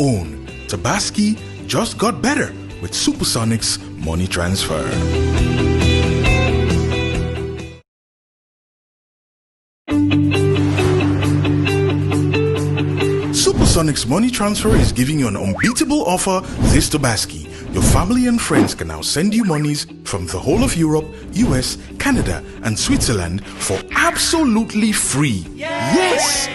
own. Tabaski just got better with Supersonic's money transfer. Supersonic's money transfer is giving you an unbeatable offer this Tabaski. Your family and friends can now send you monies from the whole of Europe, US, Canada, and Switzerland for absolutely free. Yes!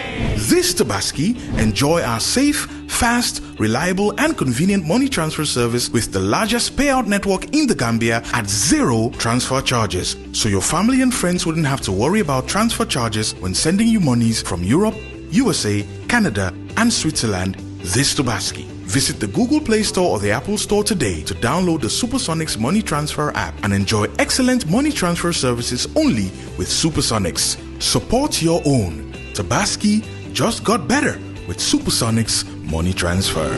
This Tabaski, enjoy our safe, fast, reliable, and convenient money transfer service with the largest payout network in the Gambia at zero transfer charges. So your family and friends wouldn't have to worry about transfer charges when sending you monies from Europe, USA, Canada, and Switzerland this Tabaski. Visit the Google Play Store or the Apple Store today to download the Supersonics Money Transfer app and enjoy excellent money transfer services only with Supersonics. Support your own. Tabaski just got better with Supersonics Money Transfer.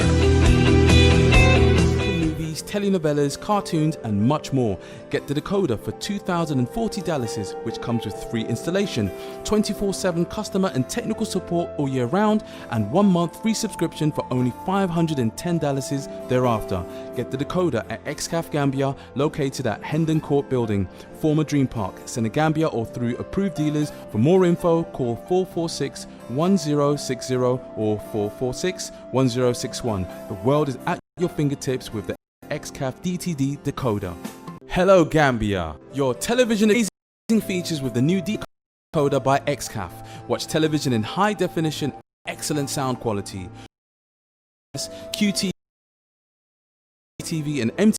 Telenovelas, cartoons, and much more. Get the decoder for $2,040, which comes with free installation, 24/7 customer and technical support all year round, and 1 month free subscription for only $510 thereafter. Get the decoder at XCAF Gambia, located at Hendon Court Building, former Dream Park, Senegambia, or through approved dealers. For more info, call 446-1060 or 446-1061. The world is at your fingertips with the XCAF DTD decoder. Hello Gambia, your television amazing features with the new decoder by XCAF. Watch television in high definition, excellent sound quality. QTV and MTV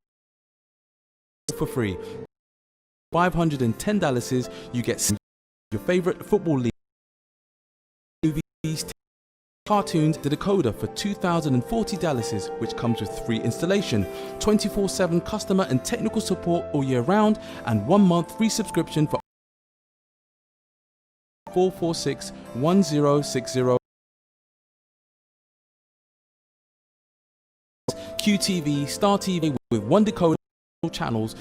for free. $510, you get your favorite football league, movies, cartoons. The decoder for $2,040, which comes with free installation, 24/7 customer and technical support all year round, and 1 month free subscription for 446-1060. QTV, Star TV with one decoder channels.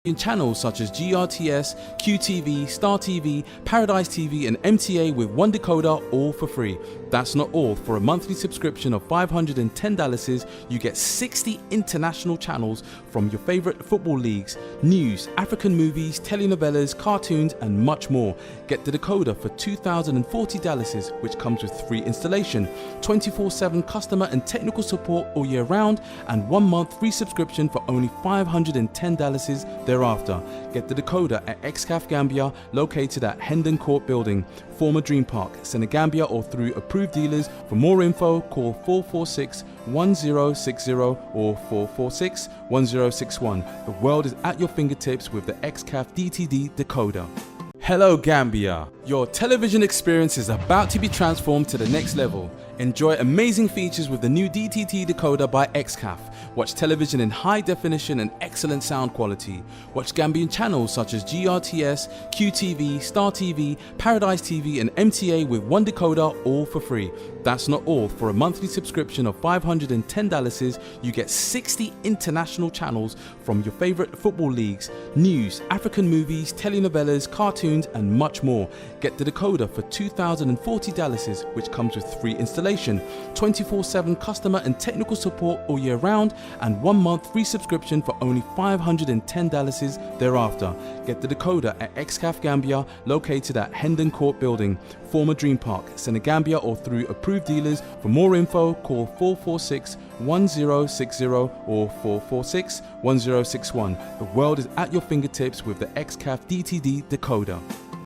In channels such as GRTS, QTV, Star TV, Paradise TV, and MTA with one decoder, all for free. That's not all. For a monthly subscription of $510, you get 60 international channels from your favorite football leagues, news, African movies, telenovelas, cartoons, and much more. Get the decoder for $2,040, which comes with free installation, 24/7 customer and technical support all year round, and 1 month free subscription for only $510 thereafter. Get the decoder at XCAF Gambia, located at Hendon Court Building, former Dream Park, Senegambia, or through approved dealers. For more info, call 446-1060 or 446-1061. The world is at your fingertips with the XCAF DTD decoder. Hello Gambia, your television experience is about to be transformed to the next level. Enjoy amazing features with the new DTT decoder by XCAF. Watch television in high definition and excellent sound quality. Watch Gambian channels such as GRTS, QTV, Star TV, Paradise TV, and MTA with one decoder, all for free. That's not all. For a monthly subscription of $510, you get 60 international channels from your favorite football leagues, news, African movies, telenovelas, cartoons, and much more. Get the decoder for $2,040, which comes with free installation, 24/7 customer and technical support all year round, and 1 month free subscription for only $510 thereafter. Get the decoder at XCAF Gambia, located at Hendon Court Building, former Dream Park, Senegambia, or through approved dealers. For more info, call 446-1060 or 446-1061. The world is at your fingertips with the XCAF DTD decoder.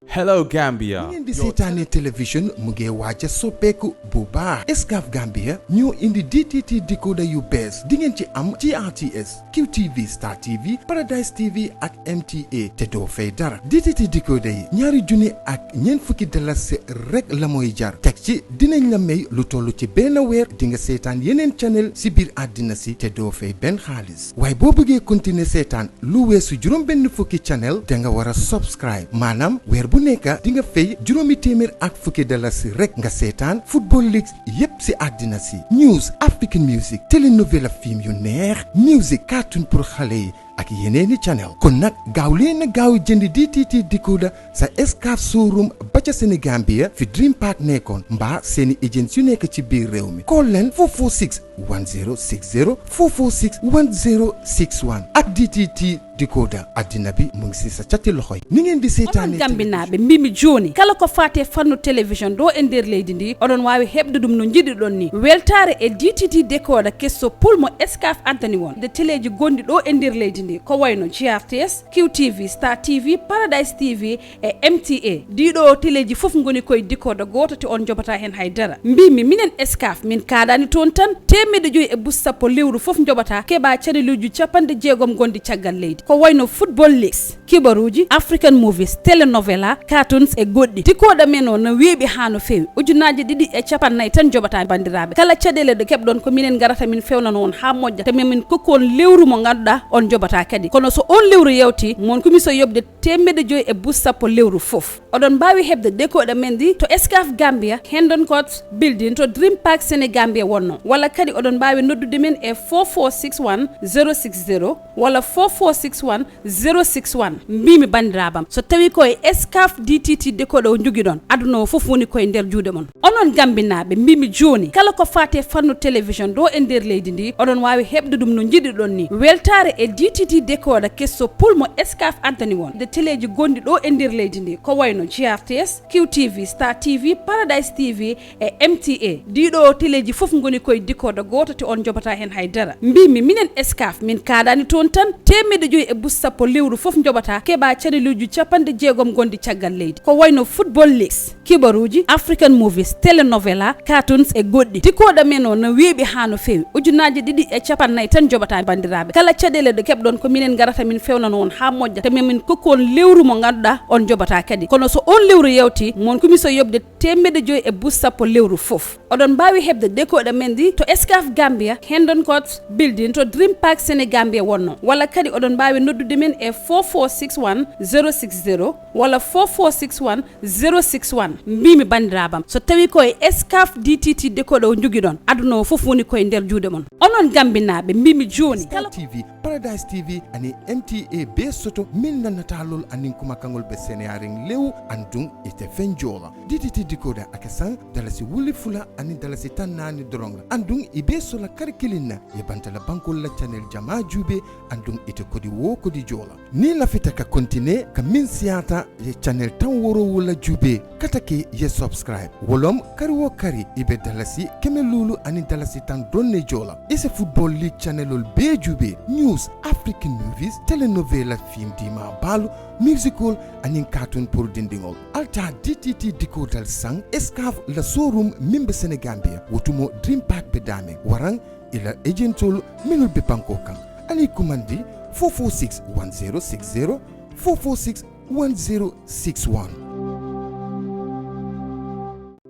Hello Gambia. ngeen di seetaane télévision mu ngi waaj a soppeeku bu baax. XCAF Gambia ñoo indi DTT decoder yu bees di ngeen ci am GRTS, QTV, Star TV, Paradise TV ak MTA te doo fay dara. DTT decoder yi ñaari junni ak ñeent fukki dalasi rek la mooy jar. teg ci dinañ la may lu tollu ci benn weer di nga seetaan yeneen channel si biir àddina si te doo fay benn xaalis. waaye boo bëggee continuer seetaan lu weesu juróom benn fukki channel da nga war a subscribe maanaam weer bu nekka di nga fay juróomi téeméer ak fukki dalasi rek nga seetaan football leagues yépp si àddina si, news, African music, telenovela film yu neex, music, cartoon pour xale yi ak yeneeni channel kon nag gaaw leen na gaaw jënd DTT decoder sa Excaf showroom ba ca Sénégambia fi Dream Park nekkoon mbaa seeni agents yu nekk ci biir réew mi call leen 446 1060 446 1061 ak DTT decoder addina bi mu ngi si sa cati loxo yi ni ngeen di seetaane gambinaaɓe mbimi joni kala ko fate fannu télévision do e nder leydi ndi oɗon wawi hebde ɗum no jiɗiɗon ni weltare e DTT decoder kesso pulmo Excaf antani won de téléji gondi ɗo e nder leydi ndi ko wayno GRTS QTV Star TV Paradise TV e MTA ɗiɗo téléji foof goni koye decoder goto te on jobata hen haydara mbimi minen Excaf min kaɗani toon tan temedde joyi e bus sappo lewru foof jobata keɓa caneluji 60 gondi caggal leydi ko wayno football leagues kibaruji African movies telenovela cartoons e goɗɗi decoder men o no weeɓi ha no fewi ujunaji 250 tan jobata bandiraɓe kala caɗele ɗe keɓɗon ko minen garata min fewnano on ha moƴƴa te min kokku on lewru mo ganduɗa on jobata kadi kono so on lewru yewti mon kumiso yobde 500 e bus sappo lewru foof oɗon mbawi hebde decoder men ndi to Excaf Gambia Hendon Court building to Dream Park Sénégambia wonno walla kadi oɗon mbawi noddude men e 4461 060 walla 4461 061 mbimi bandirabam so tawi koye Excaf DTT decoder o joguiɗon aduna o foof woni koye nder juuɗe mon onon gambinaɓe mbimi joni kala ko fate fannu télévision do e nder leydi ndi oɗon wawi hebde ɗum no jiɗiɗon ni weltare e DTT decoder kesso pulmo Excaf antani won de téléji gondi ɗo e nder leydi ndi ko wayno GRTS QTV Star TV Paradise TV e MTA ɗiɗo téléji foof goni koye decoder goto te on jobata hen haydara mbimi minen Excaf min kaɗani toon tan temedde joyi e bus sappo lewru foof jobata keɓa caneluji 60 gondi caggal leydi ko wayno football leagues kibaruji African movies telenovela cartoons e goɗɗi decoder men o no weeɓi ha no fewi ujunaji 250 tan jobata bandiraɓe kala caɗele ɗe keɓɗon ko minen garata min fewnano on ha moƴƴa te min kokku on lewru mo ganduɗa on jobata kadi kono so on lewru yewti mon kumiso yobde 500 e bus sappo lewru foof oɗon mbawi hebde decoder men ndi to Excaf Gambia Hendon Court building to Dream Park Sénégambia wonno walla kadi oɗon mbawi noddude men e 4461 060 walla 4461 061 mbimi bandirabam so tawi koye Excaf DTT decoder o joguiɗon aduna o foof woni koye nder juuɗe mon onon gambinaɓe mbimi joni Star TV Paradise TV ani MTA be soto min nanatalol anin kuma kangol be senearing lew andung ite fenjola DTT decoder akasan dalasi wuli fula ani dalasi tannani doronga andung ibe sola karkilinna ye bantala bankol la channel jama jube andung ite kodi wo kodi jola ni la fita ka continue ka min siata ye channel tan woro wala jube katake ye subscribe wolom kari wo kari ibe dalasi keme lulu ani dalasi tan donne jola ise football league channelol be jube news African movies telenovela film dima balu musical anin cartoon pour dindingol alta DTT decoder sang Excaf la showroom mimbe Sénégambia wotumo Dream Park be dame warang ila agentol minul be banko kan ani kumandi 446 1060 446 1061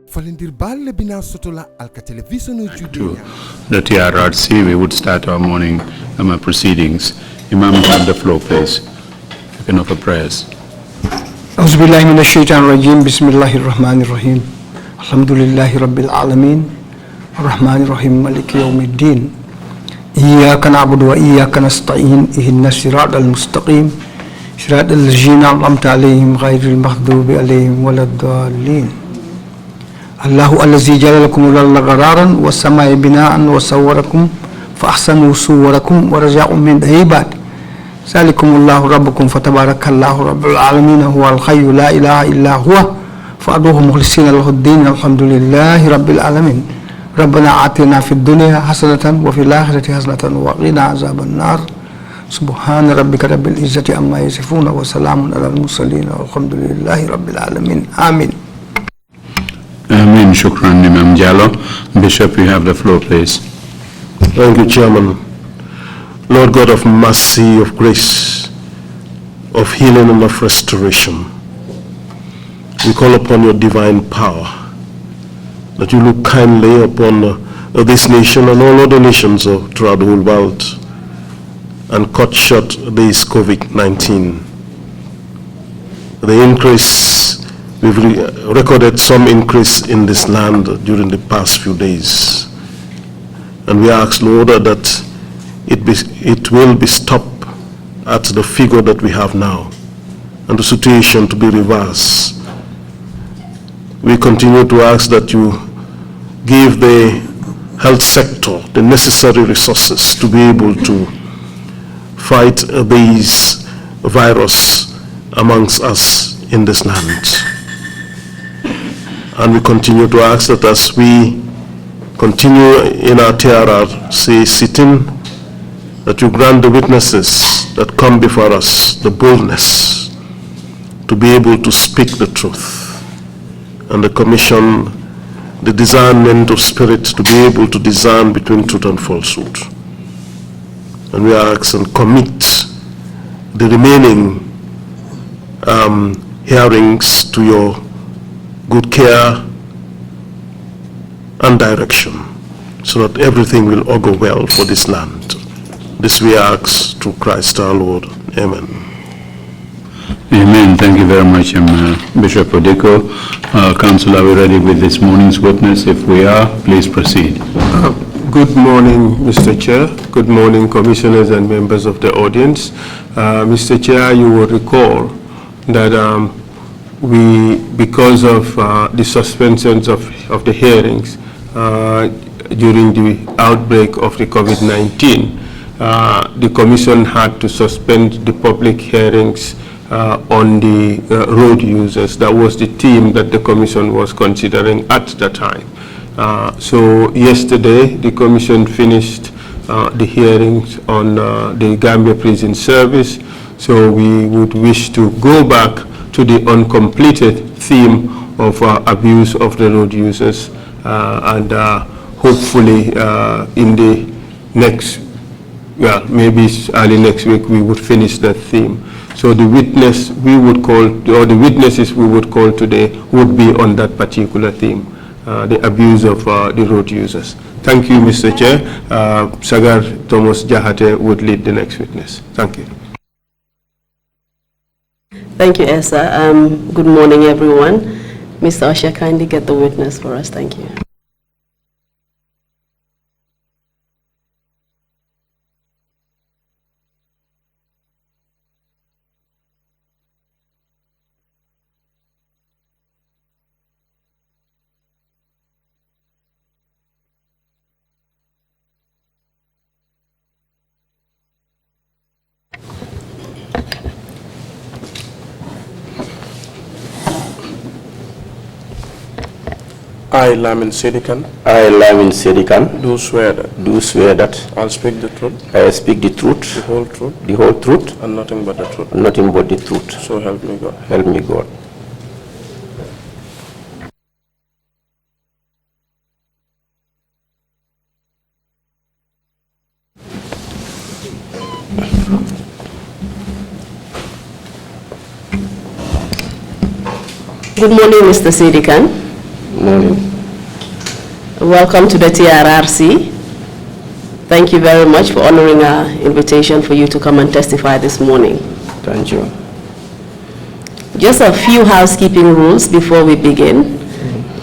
Falindir balle bina sotola alka television to the Trrc, we would start our morning proceedings. Imam, you have the floor, please. You can offer prayers. أعوذ بالله من الشيطان الرجيم بسم الله الرحمن الرحيم الحمد لله رب العالمين الرحمن الرحيم مالك يوم الدين إياك نعبد وإياك نستعين اهدنا الصراط المستقيم صراط الذين أنعمت عليهم غير المغضوب عليهم ولا الضالين الله الذي جعل لكم الأرض قرارا والسماء بناء وصوركم فأحسنوا صوركم ورزقكم من طيبات ذلكم الله ربكم فتبارك الله رب العالمين هو الحي لا إله إلا هو فأدعوه مخلصين له الدين الحمد لله رب العالمين ربنا آتنا في الدنيا حسنة وفي الآخرة حسنة وقنا عذاب النار سبحان ربك رب العزة عما يصفون وسلام على المرسلين والحمد لله رب العالمين آمين. Amen. Shukran, Imam Jallo. Bishop, you have the floor, please. Thank you, Chairman. Lord God of mercy, of grace, of healing and of restoration, we call upon your divine power that you look kindly upon this nation and all other nations throughout the whole world and cut short this COVID-19. The increase, we've recorded some increase in this land during the past few days. And we ask, Lord, that it will be stopped at the figure that we have now and the situation to be reversed. We continue to ask that you give the health sector the necessary resources to be able to fight this virus amongst us in this land. And we continue to ask that as we continue in our TRRC sitting, that you grant the witnesses that come before us the boldness to be able to speak the truth, and the commission the discernment of spirit to be able to discern between truth and falsehood. And we ask and commit the remaining hearings to your good care and direction, so that everything will all go well for this land. This we ask through Christ our Lord. Amen. Amen. Thank you very much, Bishop Odeko. Council, are we ready with this morning's witness? If we are, please proceed. Good morning, Mr. Chair. Good morning, commissioners and members of the audience. Mr. Chair, you will recall that because of the suspensions of the hearings during the outbreak of the COVID-19, the Commission had to suspend the public hearings on the road users. That was the theme that the Commission was considering at the time. So yesterday, the Commission finished the hearings on the Gambia Prison Service. So we would wish to go back to the uncompleted theme of abuse of the road users, and hopefully in the next, well, maybe early next week, we would finish that theme. So the witness we would call, or the witnesses we would call today, would be on that particular theme, the abuse of the road users. Thank you, Mr. Chair. Sagar Thomas Jahate would lead the next witness. Thank you. Thank you, Esa. Good morning, everyone. Mr. Usher, kindly get the witness for us. Thank you. I, Lamin Saidykhan. I, Lamin Saidykhan. Do swear that. Do swear that. I'll speak the truth. I speak the truth. The whole truth. The whole truth. And nothing but the truth. Nothing but the truth. So help me God. Help me God. Good morning, Mr. Saidykhan. Morning. Welcome to the TRRC. Thank you very much for honoring our invitation for you to come and testify this morning. Thank you. Just a few housekeeping rules before we begin.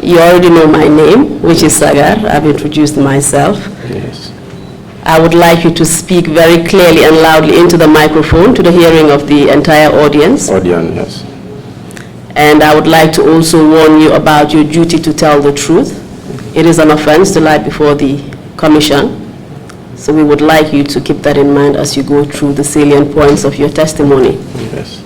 You already know my name, which is Sagar. I've introduced myself. Yes. I would like you to speak very clearly and loudly into the microphone to the hearing of the entire audience. Audience, yes. And I would like to also warn you about your duty to tell the truth. It is an offense to lie before the commission. So we would like you to keep that in mind as you go through the salient points of your testimony. Yes.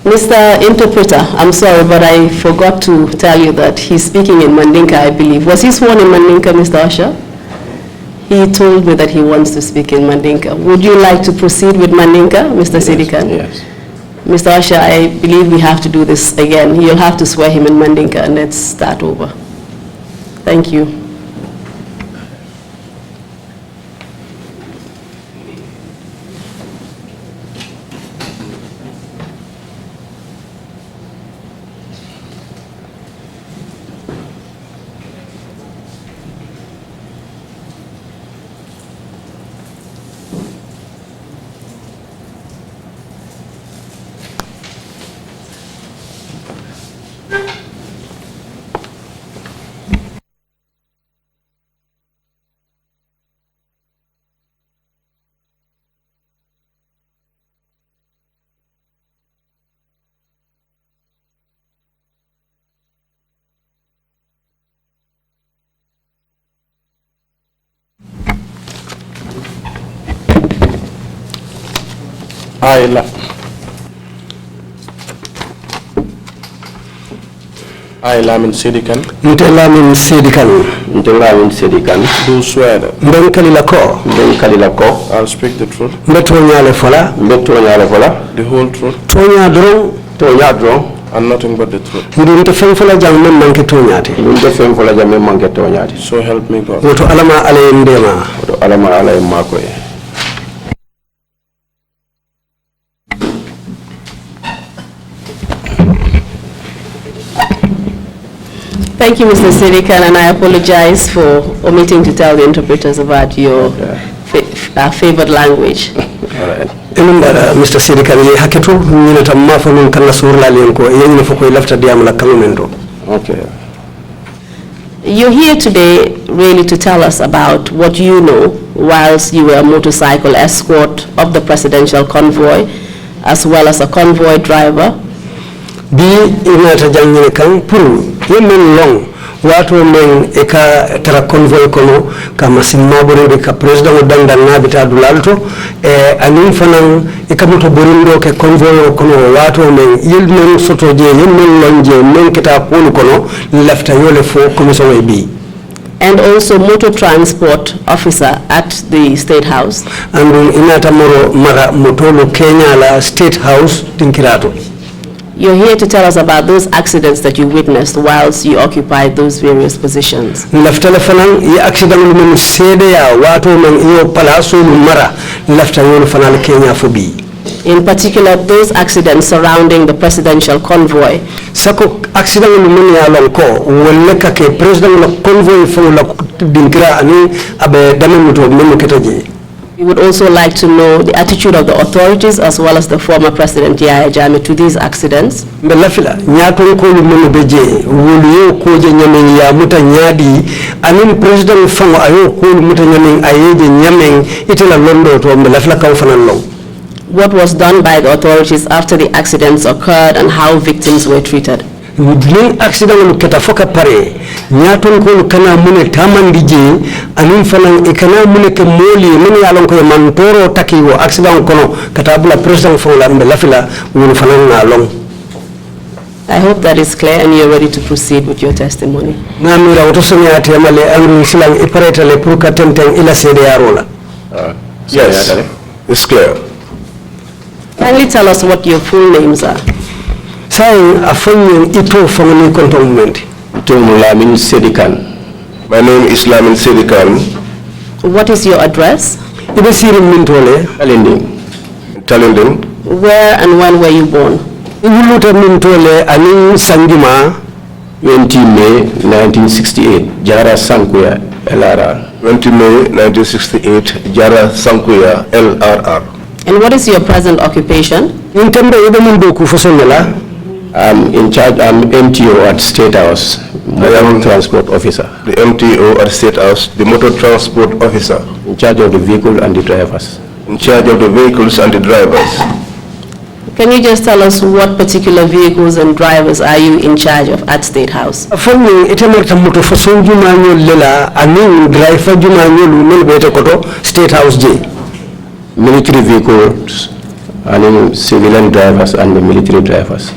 Mr. Interpreter, I'm sorry, but I forgot to tell you that he's speaking in Mandinka, I believe. Was he sworn in Mandinka, Mr. Usher? He told me that he wants to speak in Mandinka. Would you like to proceed with Mandinka, Mr. Saidykhan? Yes. Mr. Usher, I believe we have to do this again. You'll have to swear him in Mandinka, and let's start over. Thank you. I, Lamin Saidykhan, Nte Lamin Saidykhan, do swear that mben kalila ko I'll speak the truth, mbe toñale fola the whole truth, toña doron and nothing but the truth. ndu fen fola jang men manke toñati So help me God. woto alama alay ndema Thank you, Mr. Saidykhan, and I apologize for omitting to tell the interpreters about your favored language. Mr. Saidykhan ye haketo ñina tam ma fa non kan surla len ko yeng fa koy lafta diam la kamendo. Okay. You're here today really to tell us about what you know whilst you were a motorcycle escort of the presidential convoy, as well as a convoy driver. Bi inata jangene kan pour yemen long wato men e ka tara convoy kono ka masimma borede ka president danda nabita dulalto e anin fanan e ka moto borindo ke convoy kono wato men yelmen soto je yemen lonje men kita kono kono lafta yole fo commission e bi. And also motor transport officer at the State House. And inata moro mara motolo Kenya la State House tinkirato. You're here to tell us about those accidents that you witnessed whilst you occupied those various positions. Laftale fanan ya accident men sede ya wato men iyo palaso mara lafta yolo fanal Kenya fobi. In particular, those accidents surrounding the presidential convoy. Sako accident men ya lonko wala ka ke president la convoy fo la dinkira ani abe damen muto men ketaje. We would also like to know the attitude of the authorities as well as the former President Yahya Jammeh to these accidents. Mbelafila nyato ko lumu beje wulu ko je nyamen ya muta nyadi anin president fango ayo ko muta nyamen ayeje nyamen itela londo to mbelafila ka fanan law. What was done by the authorities after the accidents occurred and how victims were treated? Ni accident lu keta foka pare nyaton ko kana mune tamandi je anin fanan e kana mune ke moli men ya lon ko mantoro taki wo accident kono kata bula president fo la mbe lafila wonu fanan na long. I hope that is clear and you're ready to proceed with your testimony. Na mira woto sonya temale angri silang iparetale pour ka tenten ila sede yarola. Yes, it's clear. Kindly tell us what your full names are. Say afonye ito family containment. Lamin Saidykhan. My name is Lamin Saidykhan. What is your address? Ibe siri mintole Talinding. Where and when were you born? Ibuluta mintole ani Sangima 20 May 1968, Jara Sankuya, LRR. 20 May 1968, Jara Sankuya, LRR. And what is your present occupation? intembe ibe mundoku fosonela. I'm in charge, I'm MTO at State House, Motor Transport Officer. The MTO at State House, the Motor Transport Officer. In charge of the vehicle and the drivers. In charge of the vehicles and the drivers. Can you just tell us what particular vehicles and drivers are you in charge of at State House? Afonye itemerta moto fason jumanyo lela anin driver jumanyo lumel bete koto State House je. Military vehicles, and civilian drivers and the military drivers.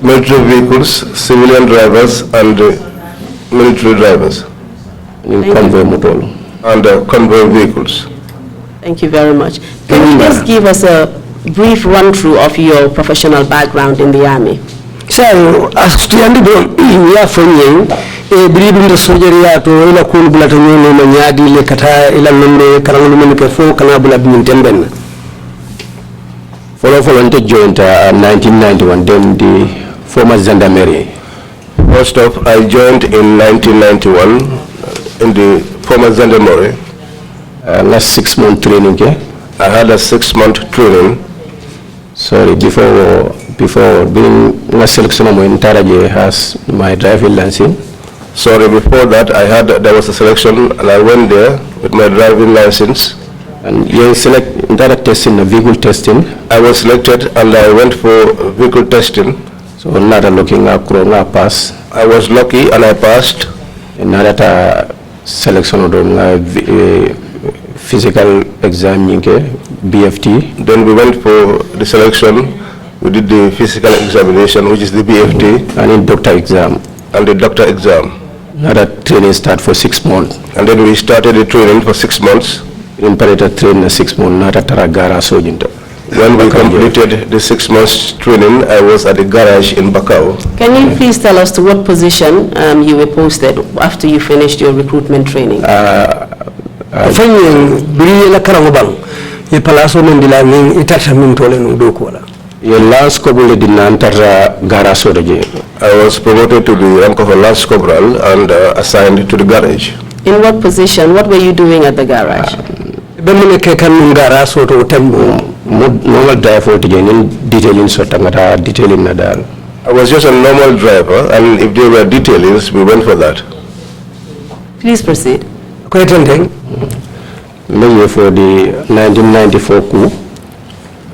Military vehicles, civilian drivers, and military drivers. In convoy motor. And convoy vehicles. Thank you very much. Can you just give us a brief run-through of your professional background in the Army? So, as to yandi do ya fonye e bribi ndo sojeria to ila kul bulata nyolo manyadi le kata ila nonde karangulu menike fo kana bulata mintemben. Follow joined 1991, then the former Gendarmerie. First off, I joined in 1991 in the former Gendarmerie. Last 6-month training, okay? I had a 6-month training. Sorry, before being in a selection of Intaraje has my driving license. Sorry, before that there was a selection and I went there with my driving license. And you select direct testing, vehicle testing. I was selected and I went for vehicle testing. So not looking at Corona pass. I was lucky and I passed. Another selection of the physical exam, BFT. Then we went for the selection. We did the physical examination, which is the BFT. And in doctor exam. And the doctor exam. Another training start for 6 months. And then we started the training for 6 months. In Parita train 6 months, not at Taragara Sojinta. When we completed the 6 months training, I was at the garage in Bakau. Can you please tell us to what position you were posted after you finished your recruitment training? Your last couple did not garage. I was promoted to the rank of a lance corporal and assigned to the garage. In what position? What were you doing at the garage? Normal driver detailing detailing nadal. I was just a normal driver, and if there were detailings, we went for that. Please proceed. Maybe for the 1994 coup.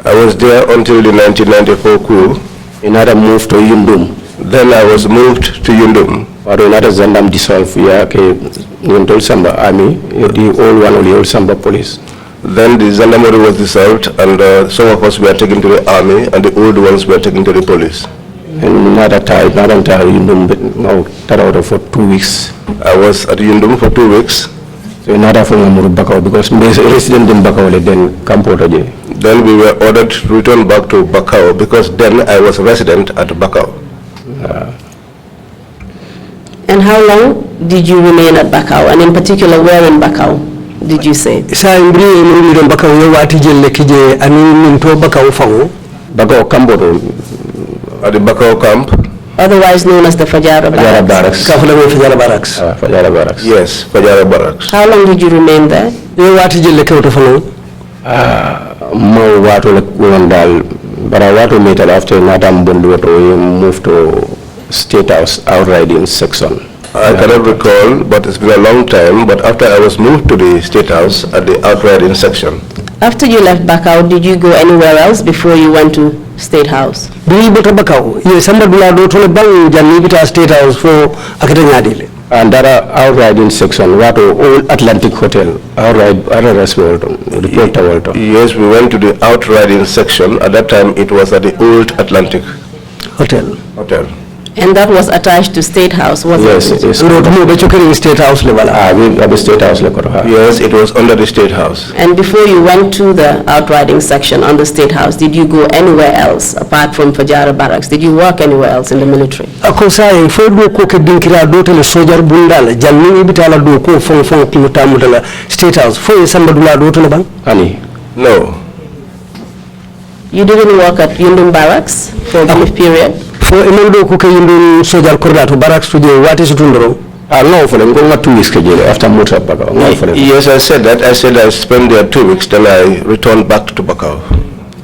I was there until the 1994 coup. Another move to Yundum. Then I was moved to Yundum. Or another Zandam dissolve, yeah, okay, Yundum Samba Army, the old one, or the old Samba police. Then the Zandamori was dissolved, and some of us were taken to the army, and the old ones were taken to the police. And another time, Yundum, now, for 2 weeks. I was at Yundum for 2 weeks. So another from Bakau, because resident in Bakau, then Kampotaje. Then we were ordered to return back to Bakau, because then I was a resident at Bakau. And how long did you remain at Bakau, and in particular, where in Bakau did you say? Bakau Kambodo. At the Bakau camp. Otherwise known as the Fajara Barracks. Fajara Barracks. Fajara Barracks. Yes, Fajara Barracks. How long did you remain there? But I want to meet after Madam Bunduoto moved to State House outriding section. I cannot recall, but it's been a long time. But after I was moved to the State House at the outriding section. After you left Bakau, did you go anywhere else before you went to State House? State House for and that outright section, what old Atlantic Hotel, outright report. Yes, we went to the outriding section. At that time, it was at the old Atlantic Hotel. And that was attached to State House, wasn't it? Yes, it is. State House level. The State House level. Yes, it was under the State House. And before you went to the outriding section on the State House, did you go anywhere else apart from Fajara Barracks? Did you work anywhere else in the military? State House. Honey. No. You didn't work at Yundum Barracks for a brief period? For Emendo Kuka Yundum Soldier Cordato Barracks to the what is Tundro? No, for them, go 2 weeks after Mutra Bakau. Yes, I said that. I said I spent there 2 weeks, then I returned back to Bakau.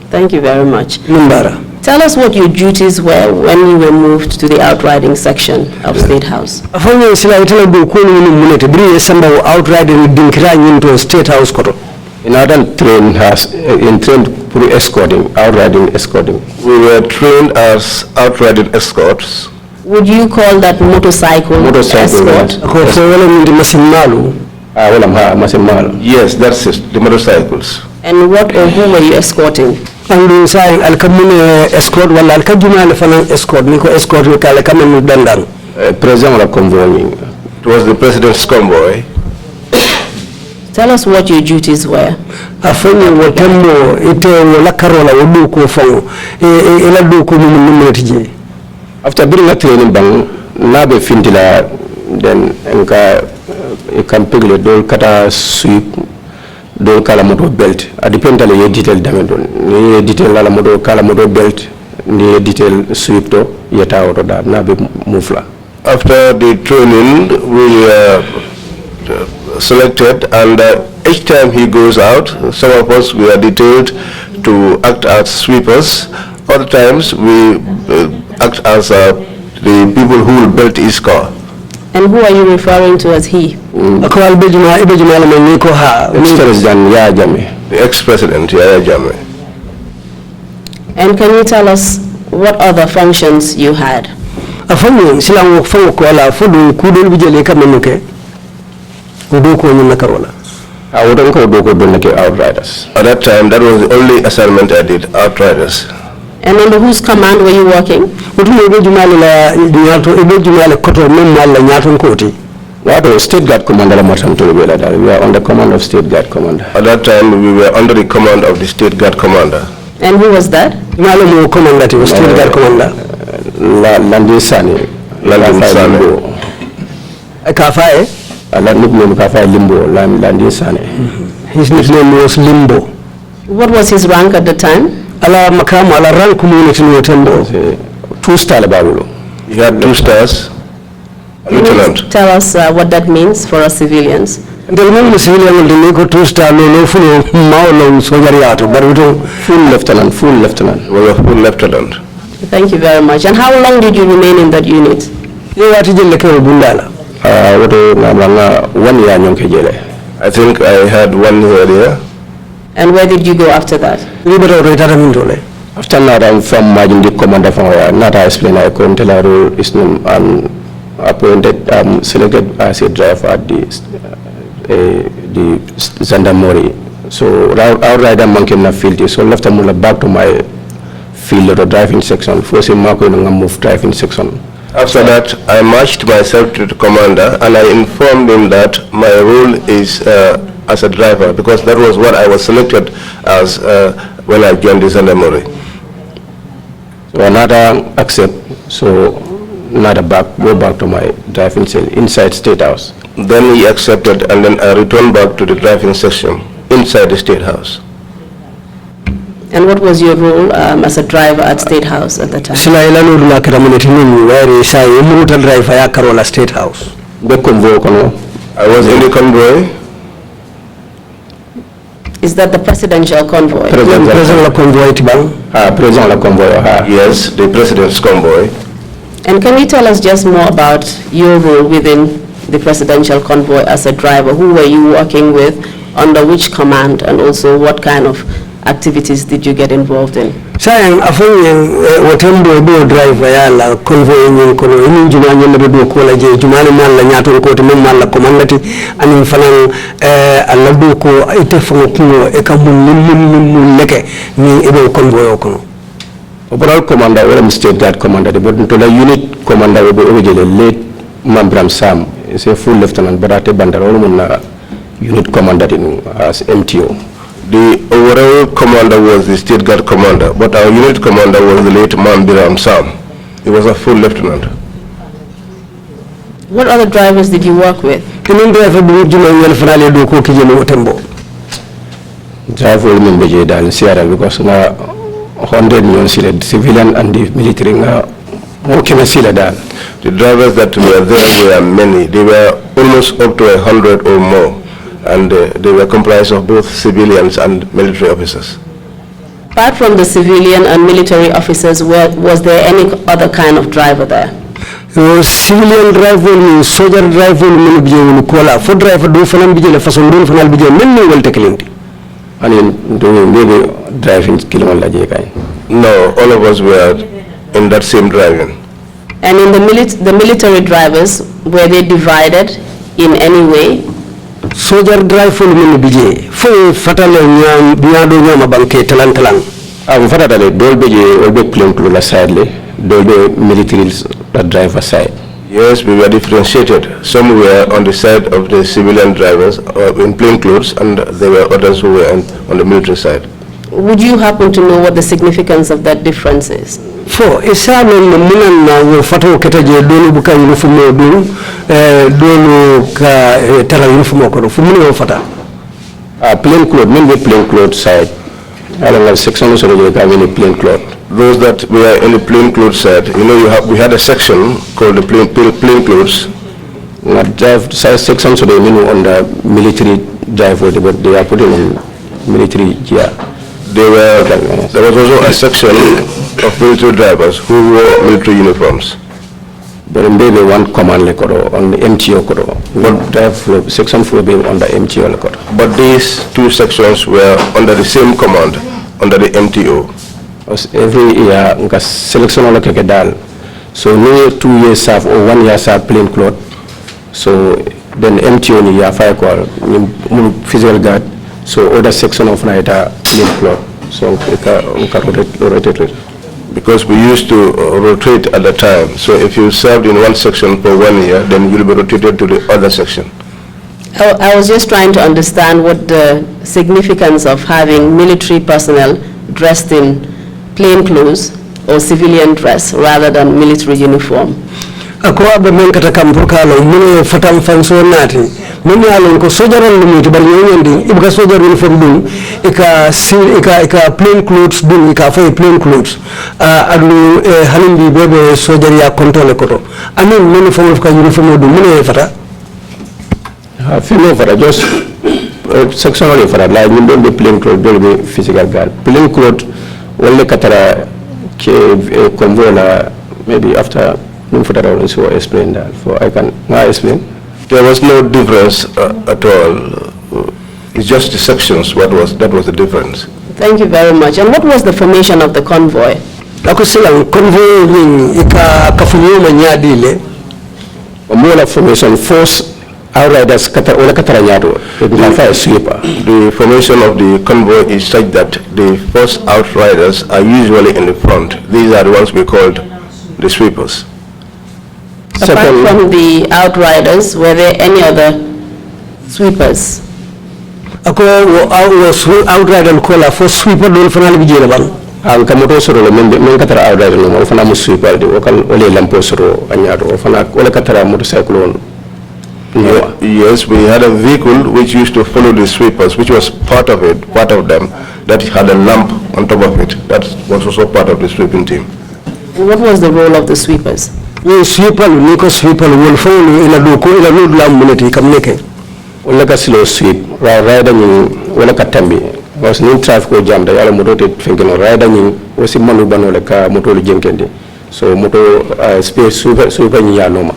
Thank you very much. Numbara. Tell us what your duties were when you were moved to the outriding section of State House. Outriding into State House. Another train has trained for escorting, outrider escorting. We were trained as outrider escorts. Would you call that motorcycle escort? Yes, that's it, the motorcycles. And what or who were you escorting? And saying escort while escort Nico escort President convoy. It was the president's convoy. Tell us what your duties were. After bringing a training bang, nabe fintila then you can pick the door kata sweep door kala motor belt. Dependally ye detail damage ni detail la motor kala motor belt ni detail sweep to yeta auto da nabe mufla. After the training, we selected, and each time he goes out, some of us we are detailed to act as sweepers. Other times we act as the people who will belt his car. And who are you referring to as he? The ex-president Yaya Jammeh. And can you tell us what other functions you had? I wouldn't go to Outriders. At that time, that was the only assignment I did, Outriders. And under whose command were you working? What State Guard Commander, we are under command of State Guard Commander. At that time, we were under the command of the State Guard Commander. And who was that? State Guard Commander. Landin Sani. Kafai? Limbo, Landin Sani. His nickname was Limbo. What was his rank at the time? Ala makamu ala rank community no tembo. 2-star Babulo. He had 2 stars. Lieutenant. Tell us what that means for us civilians. The civilian will go 2-star no full maulon sojariato, but we don't full lieutenant. Was a full lieutenant. Thank you very much. And how long did you remain in that unit? You are teaching the Bundala. 1 year nyonke. I think I had 1 year there. And where did you go after that? After that, I'm from the commander from not I explain I couldn't tell her his name and appointed selected as a driver at the Zandamori. So outrider monkey na field, so left them back to my field or driving section. Force him Marco in move driving section. After that, I marched myself to the commander and I informed him that my role is as a driver, because that was what I was selected as when I joined the Zandamori. So another accept, so another go back to my driving cell inside State House. Then he accepted and then I returned back to the driving section inside the State House. And what was your role as a driver at State House at the time? State House. I was in the convoy. Is that the presidential convoy? Presidential convoy. Yes, the president's convoy. And can you tell us just more about your role within the presidential convoy as a driver? Who were you working with, under which command, and also what kind of activities did you get involved in? Sayang afanye watembo do driver yala convoy nyen kono ini jumanya na do ko la je jumani man la nyato ko to mem man la commandati ani fanan aladu ko ite fongo kuno e kam mun leke ni ebe convoy kono. Overall commander wala State Guard Commander but to the unit commander we be jele late Mambram Sam is a full lieutenant but ate bandaro mun na unit commander as MTO. The overall commander was the State Guard Commander, but our unit commander was the late Mambiram Sam. He was a full lieutenant. What other drivers did you work with? Driver member dal Sierra because na 100 million civilian and the military working sila dal. The drivers that were there were many. They were almost up to 100 or more. And they were comprised of both civilians and military officers. Apart from the civilian and military officers, was there any other kind of driver there? Civilian driver, soldier driver, for driver do fanam bijele façon do fanal bijele men ni wal teklenti. Ani do maybe driving kilon la je kay. No, all of us were in that same driving. And in the military drivers, were they divided in any way? Soldier driver mun bije fo fatale nyam biado nyama banke talan fatale dol be plane to la side le dol be military driver side. Yes, we were differentiated. Some were on the side of the civilian drivers in plain clothes, and there were others who were on the military side. Would you happen to know what the significance of that difference is? For example, munan na fato ketaje dolu buka uniform dolu ka tara uniform ko fu mun fata plain clothes men be plain clothes side ala section so they have any plain clothes. Those that were in the plain clothes side, you know, we had a section called the plain clothes. Not drive section so they mean on the military drive, but they are putting in military gear. There was also a section of military drivers who wore military uniforms. But maybe one command on the MTO but drive section 4 being on the MTO. But these two sections were under the same command, under the MTO. Every year, selection on the so no 2 years serve or 1 year serve plain clothes. So then MTO ni ya fire call ni physical guard, so other section of night plain clothes, so rotate. Because we used to rotate at the time, so if you served in one section for 1 year, then you'll be rotated to the other section. I was just trying to understand what the significance of having military personnel dressed in plain clothes or civilian dress rather than military uniform. Ako abe men kata kampukalo mune fatam fanso nati mune alon ko sojaral lumiti bari yendi ibuka sojar uniform dum ika plain clothes dum ika fay plain clothes adu halindi bebe sojar ya control koto amin men fo ka uniform dum mune fata fino fata just sectional fata like you don't be plain clothes, don't be physical guard. Plain clothes wale katara ke convoy la maybe after so explain that. So I can explain. There was no difference at all. It's just the sections. That was the difference. Thank you very much. And what was the formation of the convoy? Ako sila convoy ni kafunyo manyadile. More formation force outriders katara nyado. The formation of the convoy is such that the first outriders are usually in the front. These are the ones we called the sweepers. Apart from the outriders, were there any other sweepers? Ako outrider kola for sweeper dol fanal bijela bang. Ang kamoto soro men katara outrider no fana mo sweeper de wakal ole lampo soro anyado fana ole katara motorcycle on. Yes, we had a vehicle which used to follow the sweepers, which was part of them, that had a lamp on top of it. That was also part of the sweeping team. And what was the role of the sweepers? Sweeper will follow in a load lamp military communicate. Wala ka slow sweep rider ni wala ka tambi was ni traffic jam da yala moto te fengeno rider ni wasi manu bano le ka moto le jenkende so moto space super ni ya noma.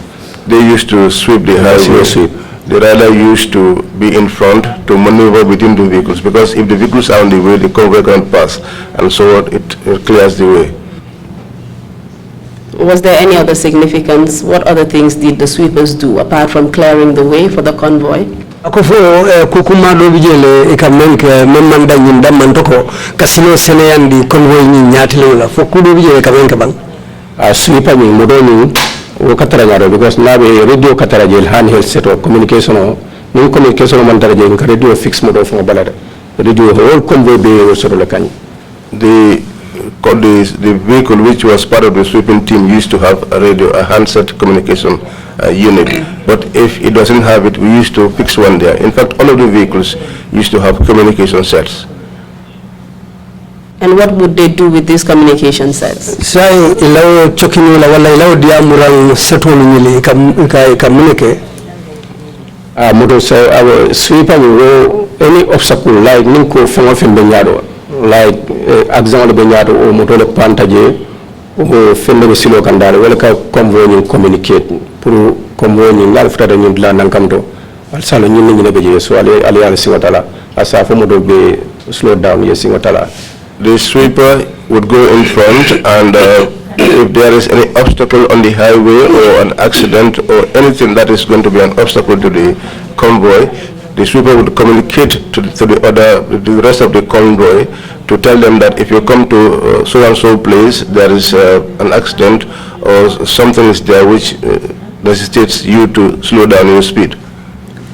They used to sweep the highway. The rider used to be in front to maneuver between the vehicles, because if the vehicles are on the way, the convoy can't pass, and so it clears the way. Was there any other significance? What other things did the sweepers do apart from clearing the way for the convoy? Ako fo kukuma do bijele ikamenke memanda nyinda mantoko kasino seneyandi convoy ni nyatile fo kudo bijele kamenke bang sweeper ni modoni o katara nyaro because nabe radio katara jel handheld set of communication ni communication man tara jel radio fix modo fo balada radio whole convoy be so le kany. The vehicle which was part of the sweeping team used to have a radio, a handset communication unit. But if it doesn't have it, we used to fix one there. In fact, all of the vehicles used to have communication sets. And what would they do with these communication sets? Sai ilaw chokini la wala ilaw dia murang seto ni communicate. Moto say our sweeper will any obstacle like ninko fonga fembenyado. Like example benyado o moto le pantaje o fende silo kandare wala ka convoy ni communicate pour convoy ni ngal fata ni la nankamto al salo ni ni be je so ale ala singotala asa fo moto be slow down ye singotala. The sweeper would go in front, and if there is any obstacle on the highway or an accident or anything that is going to be an obstacle to the convoy, the sweeper would communicate to the rest of the convoy to tell them that if you come to so and so place, there is an accident or something is there which necessitates you to slow down your speed.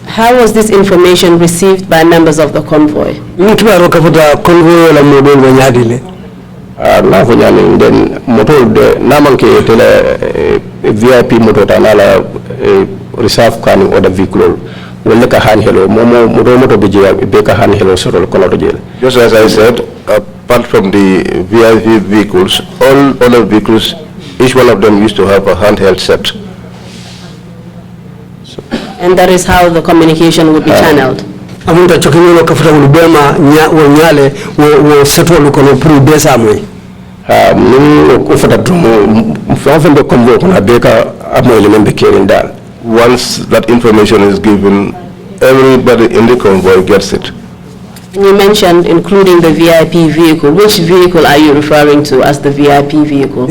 How was this information received by members of the convoy? Nikibaro kafuta convoy la model banyadile. Na fanyani then motor de namanke tele VIP motor tanala reserve kani order vehicle. Wala ka handhelo momo motor bijaya beka handhelo soro kono jele. Just as I said, apart from the VIP vehicles, all other vehicles, each one of them used to have a handheld set. And that is how the communication would be channeled. Amunta chokini lo kafuta ulubema nyale wo seto lukono puru besa mwe. Nini kufata drumu mfafende convoy kuna beka amwele membe kirindal. Once that information is given, everybody in the convoy gets it. And you mentioned including the VIP vehicle. Which vehicle are you referring to as the VIP vehicle?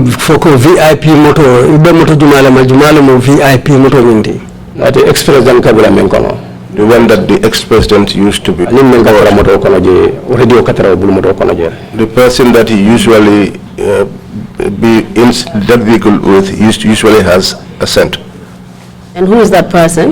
Foko VIP motor, ibe motor jumala mo VIP motor nyindi. The ex-president Kabila Menkono. The one that the ex-president used to be. The person that he usually be in that vehicle with usually has a scent. And who is that person?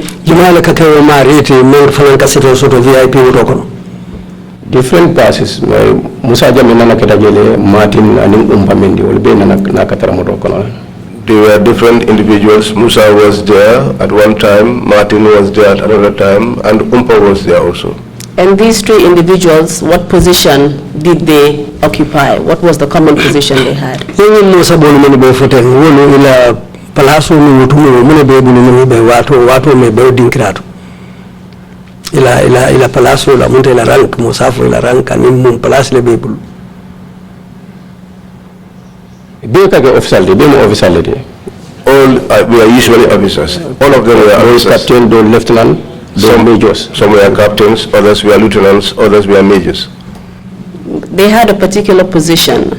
Different passes. Musa Jamina Ketajele, Martin, and Umpamendi will be Nakataramotokono. They were different individuals. Musa was there at one time, Martin was there at another time, and Umpa was there also. And these three individuals, what position did they occupy? What was the common position they had? Ila palacio la monte ila rank musafo ila rank animum palace le bebul. All we are usually officers. All of them were officers. Captain, lieutenant, some majors. Some were captains, others were lieutenants, others were majors. They had a particular position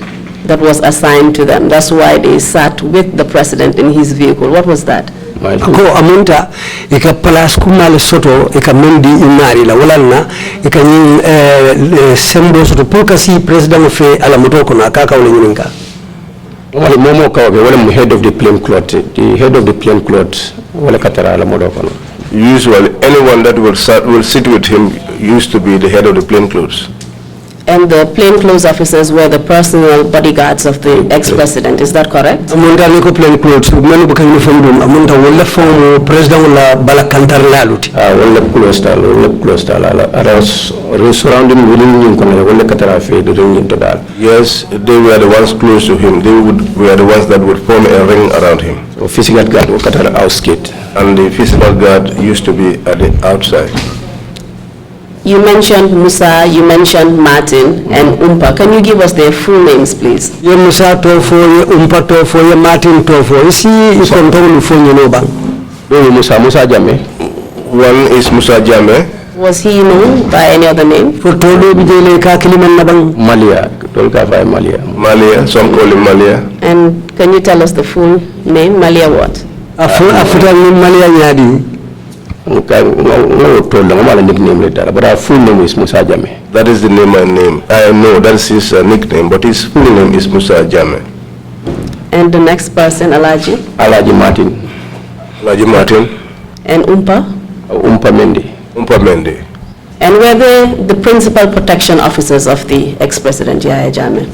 that was assigned to them. That's why they sat with the president in his vehicle. What was that? Ako amunta ika palas kumale soto ika mendi inari la walana ika sembo soto pulkasi president fe ala motoko na kaka ule nyinga. Wale momo kawabe wale head of the plain cloth, the head of the plain cloth wale katara ala motoko na. Usually anyone that will sit with him used to be the head of the plain clothes. And the plainclothes officers were the personal bodyguards of the ex-president. Is that correct? Amunta niko plainclothes. Manu buka uniform dum. Amunta wala form president wala bala kantar laluti. Wala close tala. Aras surrounding within him kona wala katara fe the ring into that. Yes, they were the ones close to him. They were the ones that would form a ring around him. So physical guard was katara outskate. And the physical guard used to be at the outside. You mentioned Musa, you mentioned Martin and Umpa. Can you give us their full names, please? Ye Musa tofo, ye Umpa tofo, ye Martin tofo. Isi ikontrol ufonye no bang. Musa Jame. One is Musa Jame. Was he known by any other name? Fotolo bijele ka kiliman na bang. Malia, tolka fa Malia. Malia, some call him Malia. And can you tell us the full name? Malia what? Afuta ni Malia nyadi. But our full name is Musa Jame. That is the name I name. I know that is his nickname, but his full name is Musa Jame. And the next person, Alaji? Alaji Martin. Alaji Martin. And Umpa? Umpa Mendy. Umpa Mendy. And were they the principal protection officers of the ex-president Yahya Jammeh?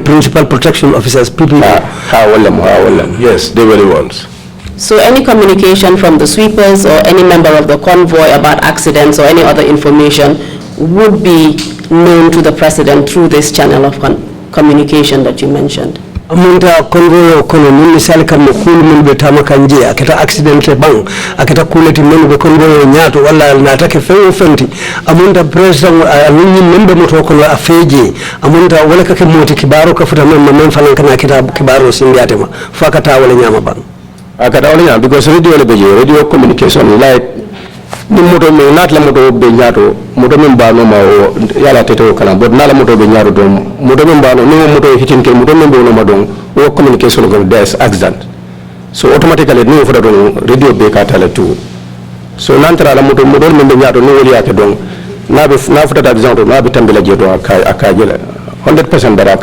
Principal protection officers. Yes, they were the ones. So any communication from the sweepers or any member of the convoy about accidents or any other information would be known to the president through this channel of communication that you mentioned? Amunta convoy kono ni misali kama kulu mun betama kanje akita accident bang akita kuleti mun be convoy nyato wala natake fewo fenti amunta president alunyi member moto kono afeje amunta wala kake moti kibaro kafuta men falan kana kita kibaro sindiatema fakata wala nyama bang akata wala nyama because radio communication like ni moto me not la moto be nyato moto men bano ma yala tete kala but na la moto be nyato do moto men bano no moto hitin ke moto men be no ma don o communication go there's accident so automatically no for don radio be ka tala tu so nantara la moto men be nyato no wali ake don na be na futa da accident na be tambela je do aka jela 100% that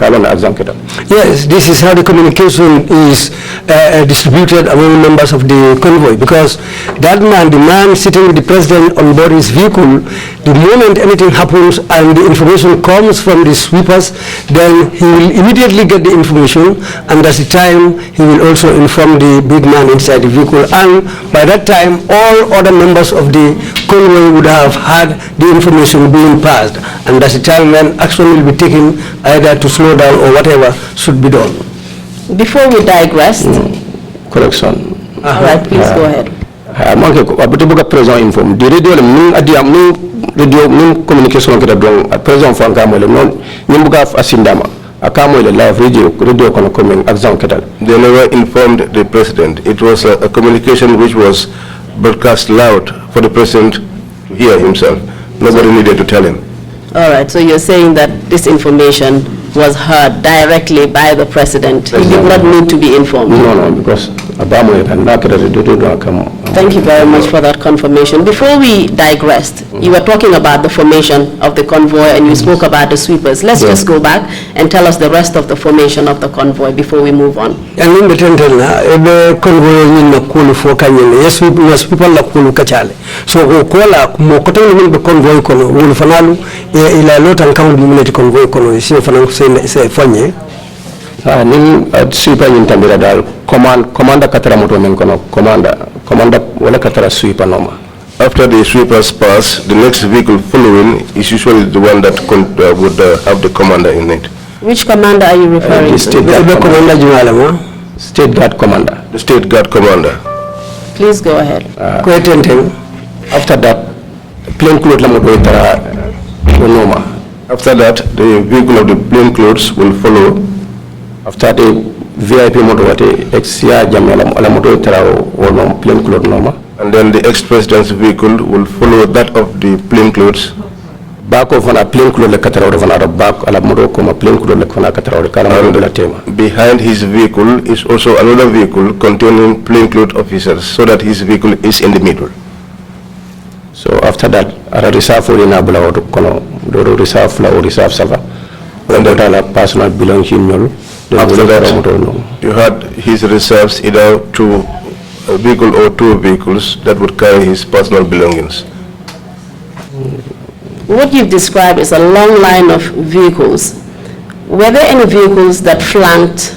yes, this is how the communication is distributed among members of the convoy, because that man, the man sitting with the president on board his vehicle, the moment anything happens and the information comes from the sweepers, then he will immediately get the information, and at the time he will also inform the big man inside the vehicle, and by that time all other members of the convoy would have had the information being passed, and that's the time when action will be taken either to slow down or whatever should be done. Before we digress, correction. All right, please go ahead. President inform the radio radio communication kita dong president for kamo le non nimbuka asindama akamo le live radio kono coming exam kita. They never informed the president. It was a communication which was broadcast loud for the president to hear himself. Nobody needed to tell him. All right, so you're saying that this information was heard directly by the president. He did not need to be informed. No, because Thank you very much for that confirmation. Before we digressed, you were talking about the formation of the convoy and you spoke about the sweepers. Let's just go back and tell us the rest of the formation of the convoy before we move on. And in the convoy yes, people la kulu kachale. So kola mokoto ni the convoy kono ulufanalu ila lot and count military convoy kono isi fanalu se fanye. Nin sweeper in Tambira dal commander katara moto men kono commander wala katara sweeper noma. After the sweepers pass, the next vehicle following is usually the one that would have the commander in it. Which commander are you referring to? State Guard commander. The State Guard commander. Please go ahead. After that, plain clothes la moto itara noma. After that, the vehicle of the plain clothes will follow. After the VIP motor ex-ya jamala ala moto itara no plain clothes noma. And then the ex-president's vehicle will follow that of the plain clothes. Back of a plain clothes le katara of back ala moto koma plain clothes le kona katara kala moto la tema. Behind his vehicle is also another vehicle containing plainclothes officers, so that his vehicle is in the middle. So after that, ara reserve for inabula or kono do reserve la or reserve sava. When the personal belongings. After that, you had his reserves, either to a vehicle or two vehicles that would carry his personal belongings. What you've described is a long line of vehicles. Were there any vehicles that flanked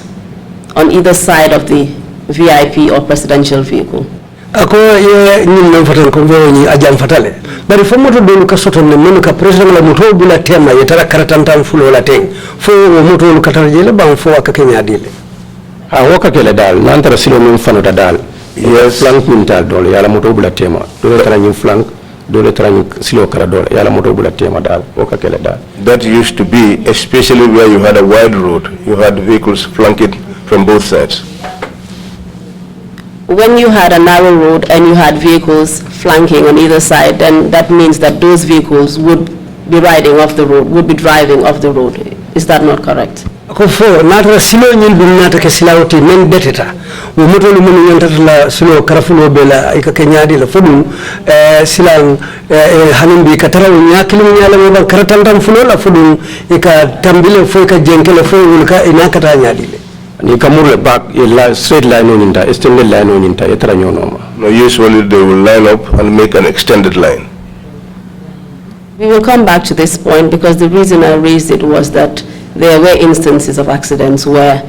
on either side of the VIP or presidential vehicle? Ako ye nyimno fatan convoy ni ajam fatale. Bari fo moto do ka soto ne men ka president la moto bula tema yetara karatantam fulo la teng. Fo moto lu katara jele ban fo ka kenya dile. Waka kele dal nantara silo min fanota dal. Yes, flank min tal dole yala moto bula tema. Do tara nyim flank do tara nyim silo kara dole yala moto bula tema dal. Waka kele dal. That used to be especially where you had a wide road. You had vehicles flanked from both sides. When you had a narrow road and you had vehicles flanking on either side, then that means that those vehicles would be riding off the road, would be driving off the road. Is that not correct? Kofo natra silo nyil bin nata ke silawti men beteta wo moto lu mun yantata la silo karafulo bela ika kenyadi la fodum silang hanimbi katara nya kilim nyala mo ban karatantam fulo la fodum ika tambile fo ka jenkele fo wulka ina kata nyadi le ni kamurle back straight line on inta extended line on inta yetara nyonoma. No, usually they will line up and make an extended line. We will come back to this point because the reason I raised it was that there were instances of accidents where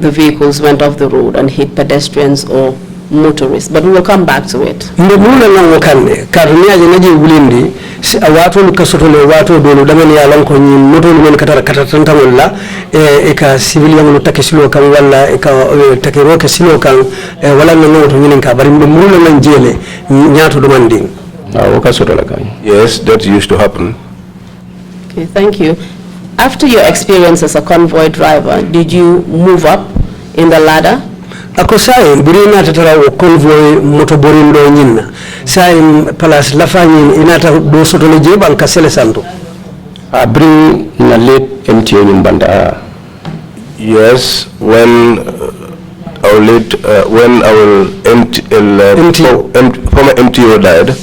the vehicles went off the road and hit pedestrians or motorists, but we will come back to it. Ndemula na wakande karunia jenaji ulindi watu lukasoto le watu dolo damani ya lonko ni moto ni katara katata wala eka civilian no takesilo kan wala eka takero kesilo kan wala no to nyinin ka bari ndemula na njele nyato do manding wakasoto la kan. Yes, that used to happen. Okay, thank you. After your experience as a convoy driver, did you move up in the ladder? Ako sai birina tatara wo convoy moto borindo nyinna sai palas lafanyi inata do soto le jeba ka sele santo bring na late MTO nyumbanda. Yes, when our late when our former MTO died.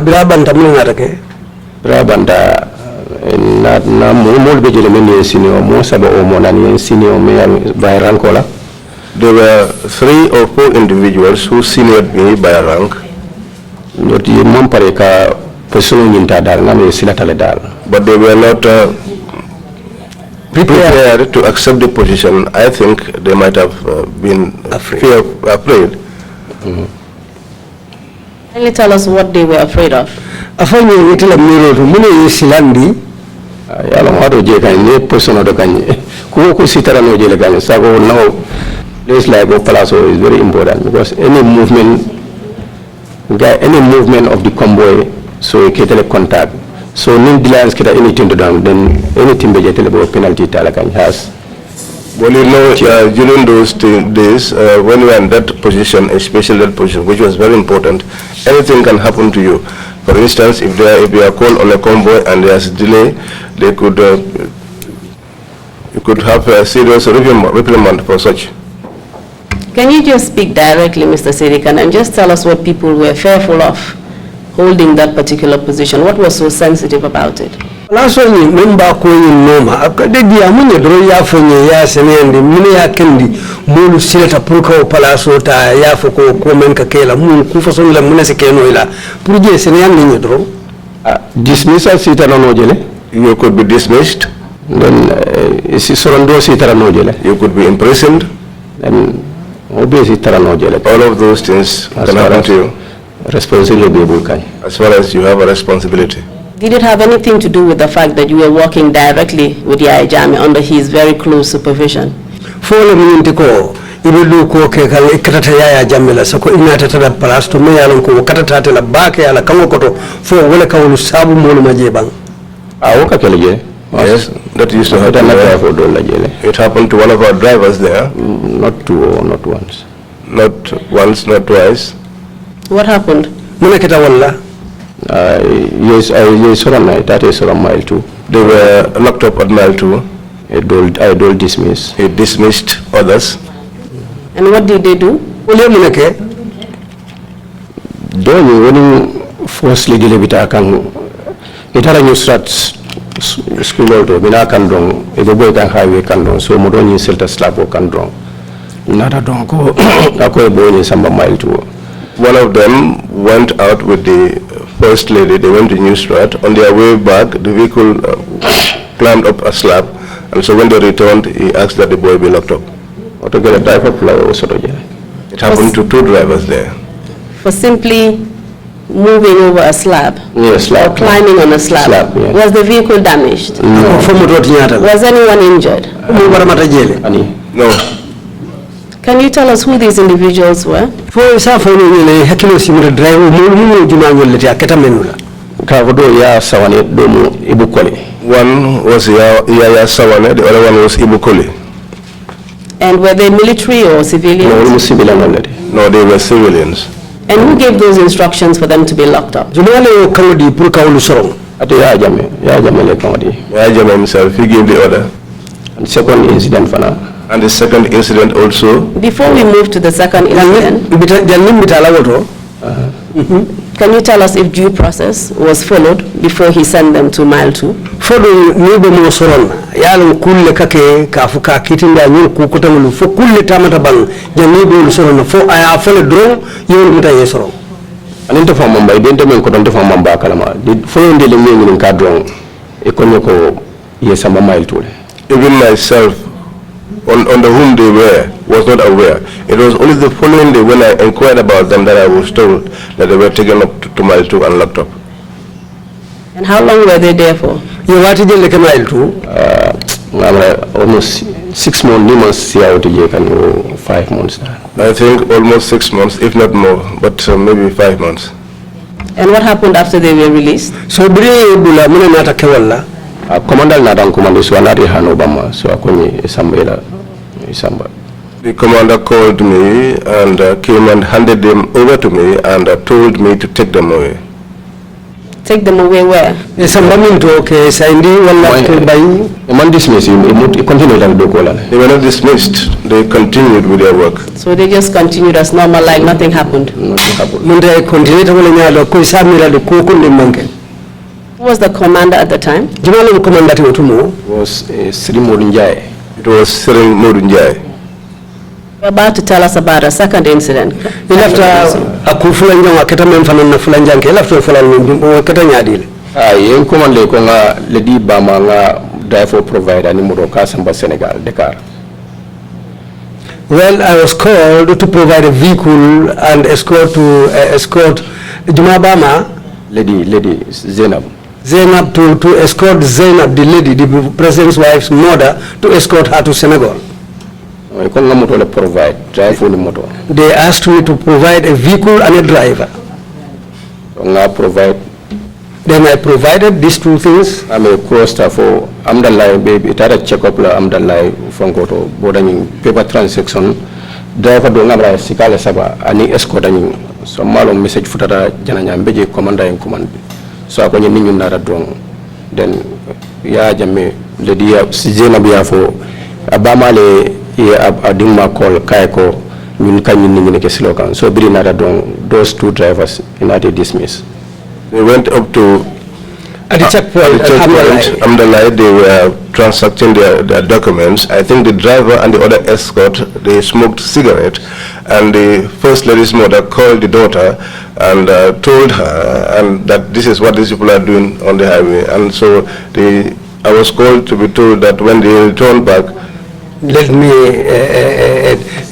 Birabanta mulunga take Brabanda na mol be jele men senior mo saba o mo nan senior me by rank wala. There were 3 or 4 individuals who seniored me by a rank. Not ye mom pare ka person nyinta dal na me silatale dal. But they were not prepared to accept the position. I think they might have been afraid. Can you tell us what they were afraid of? Afanye ngitela miro to mune silandi yalo hado je kan ne person do kan ko sitara no je le kan sa go now place like Palaso is very important because any movement of the convoy so it get contact so nin dilance kita anything to them then anything be jetele bo penalty tala kan has. Well, you know, during those days, when we were in that position, especially that position, which was very important, anything can happen to you. For instance, if they are called on a convoy and there's a delay, they could you could have a serious reprimand for such. Can you just speak directly, Mr. Saidykhan, and just tell us what people were fearful of holding that particular position? What was so sensitive about it? Last one, member going noma. Akade di amunye dro ya fonye ya senendi mune ya kendi mulu sileta pulka palaso ta ya foko ko men ka kela mun ku fason la mune se keno ila purje senendi ni dro Dismissal sitara no jele. You could be dismissed. Then isi sorondo sitara no jele. You could be imprisoned. And obviously sitara no jele. All of those things can happen to you. Responsibility. As far as you have a responsibility. Did it have anything to do with the fact that you were working directly with Yaya Jammeh under his very close supervision? Fole minti ko ibilu ko ke kan ikata Yaya Jammeh la sako inata tada palasto me yalon ko katata tela bake ala kango koto fo wala kawlu sabu molu majebang. Awoka keleje. Yes, that used to happen. It happened to one of our drivers there. Not once. Not once, not twice. What happened? Muna kita wala. Yes, that is around mile 2. They were locked up at mile 2. I don't dismiss. He dismissed others. And what did they do? Don't you when firstly delibita kan itara new strats school auto bina kandong ego boy kan highway kandong so mo don selta slap kandong nada don ko akoy boy ni samba mile 2. One of them went out with the first lady. They went to New Strat. On their way back, the vehicle climbed up a slab, and so when they returned, he asked that the boy be locked up. It happened to 2 drivers there. For simply moving over a slab? Yes, slab. Or climbing on a slab? Yeah. Was the vehicle damaged? No. Was anyone injured? No. Can you tell us who these individuals were? For Safo, Hakilo Simra driver, One was Yaya Sawane, the other one was Ibukoli. And were they military or civilians? No, civilian already. No, they were civilians. And who gave those instructions for them to be locked up? Yaya Jammeh himself, he gave the order. And second incident for now. And the second incident also. Before we move to the second incident, can you tell us if due process was followed before he sent them to mile 2? Fodo nibe mo soron yalo kulle kake kafuka kitinda nyul ku kotamulu fo kulle tamata bang janibe lu soron fo aya fole dron yoro muta yesoro anenta fa mamba idente men ko donte fa mamba kalama fo ndele ngi ka dron e konyo ko yesamba mile 2. Even myself on the whom they were was not aware. It was only the following day when I inquired about them that I was told that they were taken up to mile 2 and locked up. And how long were they there for? You want to get mile 2? Almost 6 months, 5 months. I think almost 6 months, if not more, but maybe 5 months. And what happened after they were released? So bula muna nata kewala. Commander Nadan Commando Swanari Hanobama, so Akoni Isamba. The commander called me and came and handed them over to me and told me to take them away. Take them away where? They were not dismissed. They continued with their work. So they just continued as normal, like nothing happened? Nothing happened. Who was the commander at the time? It was Sri Modunjai. It was Sri Modunjai. You're about to tell us about a second incident. Well, I was called to provide a vehicle and escort Jumabama, Lady Zainab to escort Zainab, the lady, the president's wife's mother, to escort her to Senegal. They asked me to provide a vehicle and a driver. Then I provided these 2 things. I'm a co-star for Amdalai, baby. It had a check-up Amdalai from Koto, boarding paper transaction. Driver do ngabra sikala saba ani escort ani So malo message futata jana nyambeje commander en command. So akonye ninyu nara drong. Then ya jame lady sijena biya fo abama le adingma call kaiko ñun kañ ñi ne ke slogan. So biri nara drong those two drivers in at dismiss. They went up to at the checkpoint, Amdalai, they were transacting their documents. I think the driver and the other escort, they smoked cigarette, and the first lady's mother called the daughter and told her and that this is what these people are doing on the highway. And so I was called to be told that when they return back, let me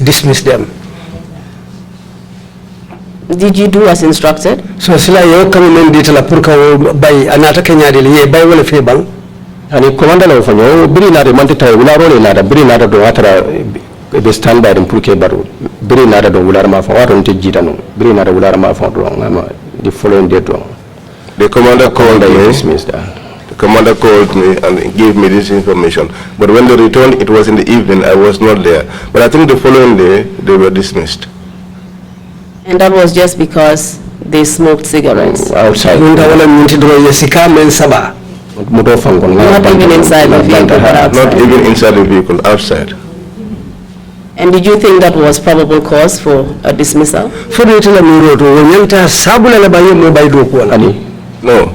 dismiss them. Did you do as instructed? So sila yo kami mendita la purka bay anata Kenya dili ye bay wala fe bang. Ani commander la fanyo biri na de mantita wala role na da biri na da do atara be stand by dem purke baru biri na da do wala ma fa wato nte jita no biri na da wala ma fa do ngama the following day do. The commander called me. The commander called me and gave me this information. But when they returned, it was in the evening. I was not there. But I think the following day they were dismissed. And that was just because they smoked cigarettes. Outside. Not even inside the vehicle, but outside. Not even inside the vehicle, outside. And did you think that was probable cause for a dismissal? No.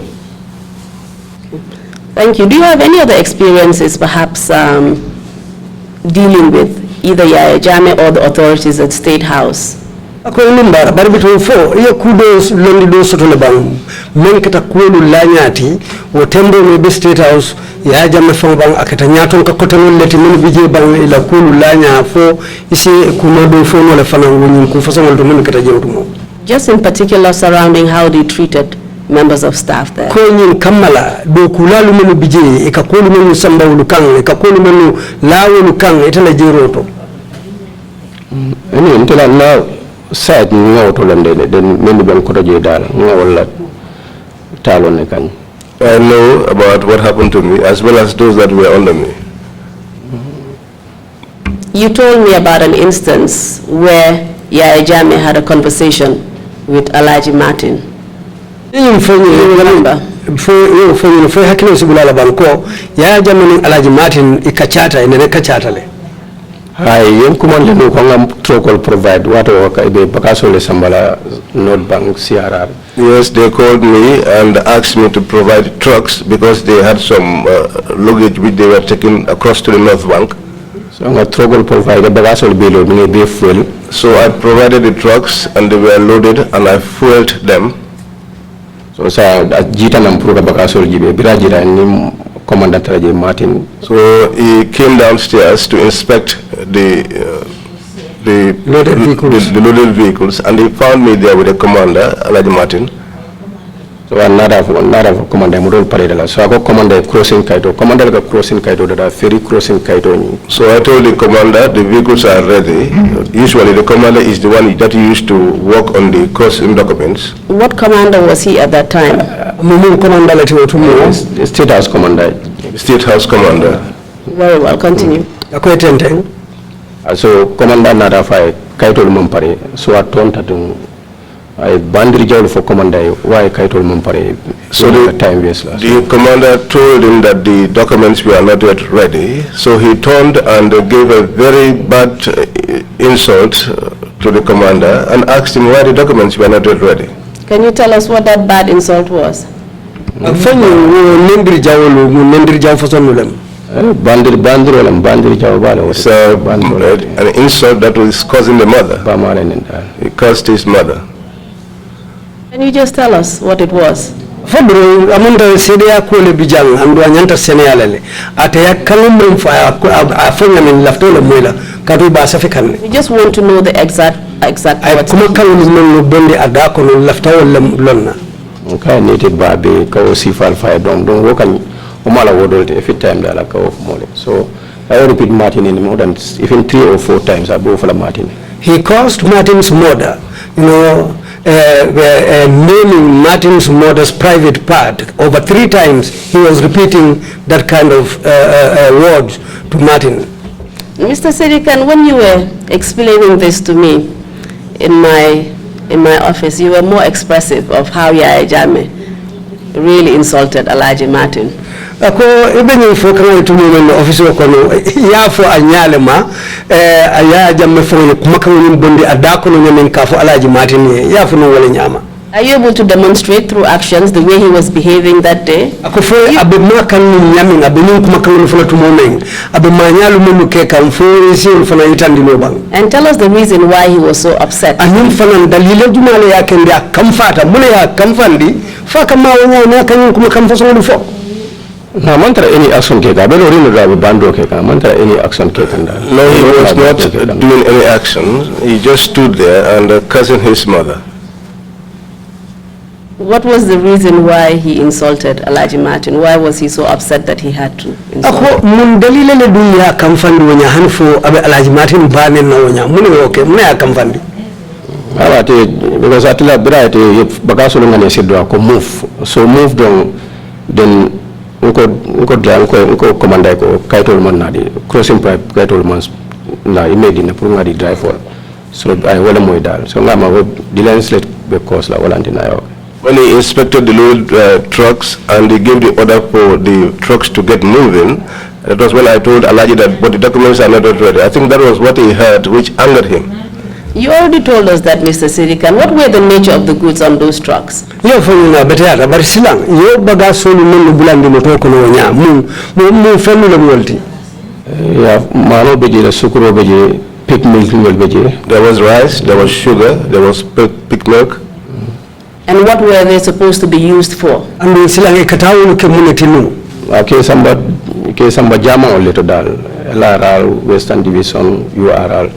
Thank you. Do you have any other experiences, perhaps dealing with either Yaya Jammeh or the authorities at State House? Ako number barbito fo iyo kudos londi do soto le bang men kata kuelu lanyati o tembo me be State House ya Jammeh fo bang akata nyaton ka kotanol leti men bije bang ila kuelu lanya fo isi kuma do fo no le fana woni ku façon to men kata jewtu mo. Just in particular surrounding how they treated members of staff there. Ko nyin kamala do kulalu men bije e ka kuelu men sambawlu kan e ka kuelu men lawolu kan etala jeroto. Ani intela now side no to lande den men ben ko je dal no wala talon kan. I know about what happened to me as well as those that were under me. You told me about an instance where Yaya Jammeh had a conversation with Alhaji Martin. You remember? For hakilo sibulala banko Yaya Jammeh ni Alhaji Martin ikachata inene kachata le. Hi, yem command no kongam trokol provide wato be bakasole sambala North Bank CRR. Yes, they called me and asked me to provide trucks because they had some luggage which they were taking across to the North Bank. So I trokol provide bakasole below me be fuel. So I provided the trucks and they were loaded and I fueled them. So sa jita nam pura bakasole jibe birajira ni Commandant Raji Martin. So he came downstairs to inspect the loaded vehicles, and he found me there with the commander, Alhaji Martin. So another commander, Mudol Paredala. So I got commander crossing Kaito. Commander got crossing Kaito, that are ferry crossing Kaito. So I told the commander the vehicles are ready. Usually the commander is the one that used to work on the crossing documents. What commander was he at that time? The State House commander. State House commander. Very well, continue. So commander Nadafai Kaito Mumpare. So I told him I bandri jawl for commander why Kaito Mumpare. So the commander told him that the documents were not yet ready. So he turned and gave a very bad insult to the commander and asked him why the documents were not yet ready. Can you tell us what that bad insult was? It's an insult that was causing the mother. He cursed his mother. Can you just tell us what it was? I We just want to know the exact okay, native baby, go see fire don't work and Umala would every time that I go off Mole. So I repeat Martin in more than even 3 or 4 times I go for Martin. He caused Martin's murder, naming Martin's murder's private part. Over 3 times he was repeating that kind of words to Martin. Mr. Saidykhan, when you were explaining this to me in my in my office, you were more expressive of how Yaya Jammeh really insulted Alhaji Martin. Ako ibeni fo kan to mo no office ko no ya fo anyale ma Yaya Jammeh fo kuma kan ni bondi adako no nyen ka fo Alhaji Martin ya fo no wala nyama. Are you able to demonstrate through actions the way he was behaving that day? Ako fo abe ma kan ni nyami abe ni kuma kan fo to mo men abe ma nyalu mo ke kan fo si fo na itandi no bang. And tell us the reason why he was so upset. Anim fanan dalile jumale ya kende akamfata mule ya kamfandi fa kama wonya na kan kuma kan fo so no fo. No, mantra any action cake. I don't really know bando cake. Mantra any action cake and No, he was not doing any action. He just stood there and cursing his mother. What was the reason why he insulted Alhaji Martin? Why was he so upset that he had to insult? Ako mun dalile le dunya kamfandi wonya hanfo abe Alhaji Martin bane na wonya mune okay mune ya kamfandi. Awate because atila bright bagaso ngane sidwa ko move. So move down then Nko command ko kaitol man na di crossing pipe kaitol man na imedi na purunga di drive for so I wala moy dal so ngama go dilance let because la wala ndina yo. When he inspected the load trucks and he gave the order for the trucks to get moving, that was when I told Alhaji that but the documents are not ready. I think that was what he heard which angered him. You already told us that, Mr. Saidykhan. What were the nature of the goods on those trucks? Yo fanya betata bari silang yo baga solo men bulandi moto ko no nya mu fennu le wolti ya malo beje la sukuro beje pig milk wel beje. There was rice, there was sugar, there was pig milk. And what were they supposed to be used for? Andu silang e katawu ke muneti no ke samba jama o leto dal LRR Western Division URL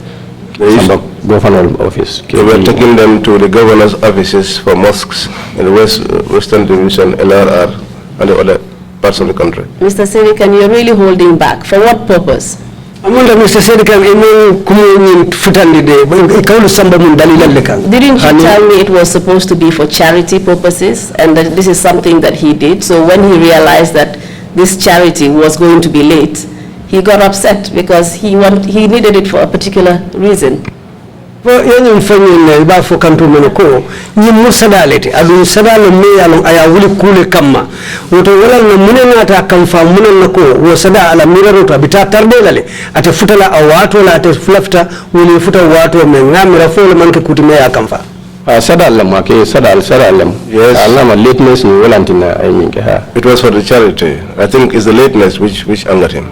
samba governor office. They were taking them to the governor's offices for mosques in the Western Division, LRR, and the other parts of the country. Mr. Saidykhan, you're really holding back. For what purpose? Amunda Mr. Saidykhan eno kumu futandi de ikawlu samba mun dalila lekan. Didn't you tell me it was supposed to be for charity purposes and that this is something that he did? So when he realized that this charity was going to be late, he got upset because he needed it for a particular reason. Yenye mfanyile iba fo kanto menoko ni musadalete adu sadalo me yalon aya wuli kule kama woto wala na munena ta kamfa munena ko wo sada ala miraro to abita tardelale ate futala awato la ate flafta wuli futa wato me ngamira fo le manke kutime ya kamfa Sadal make sadal yes alama lateness ni walantina I mean ha it was for the charity. I think it's the lateness which angered him.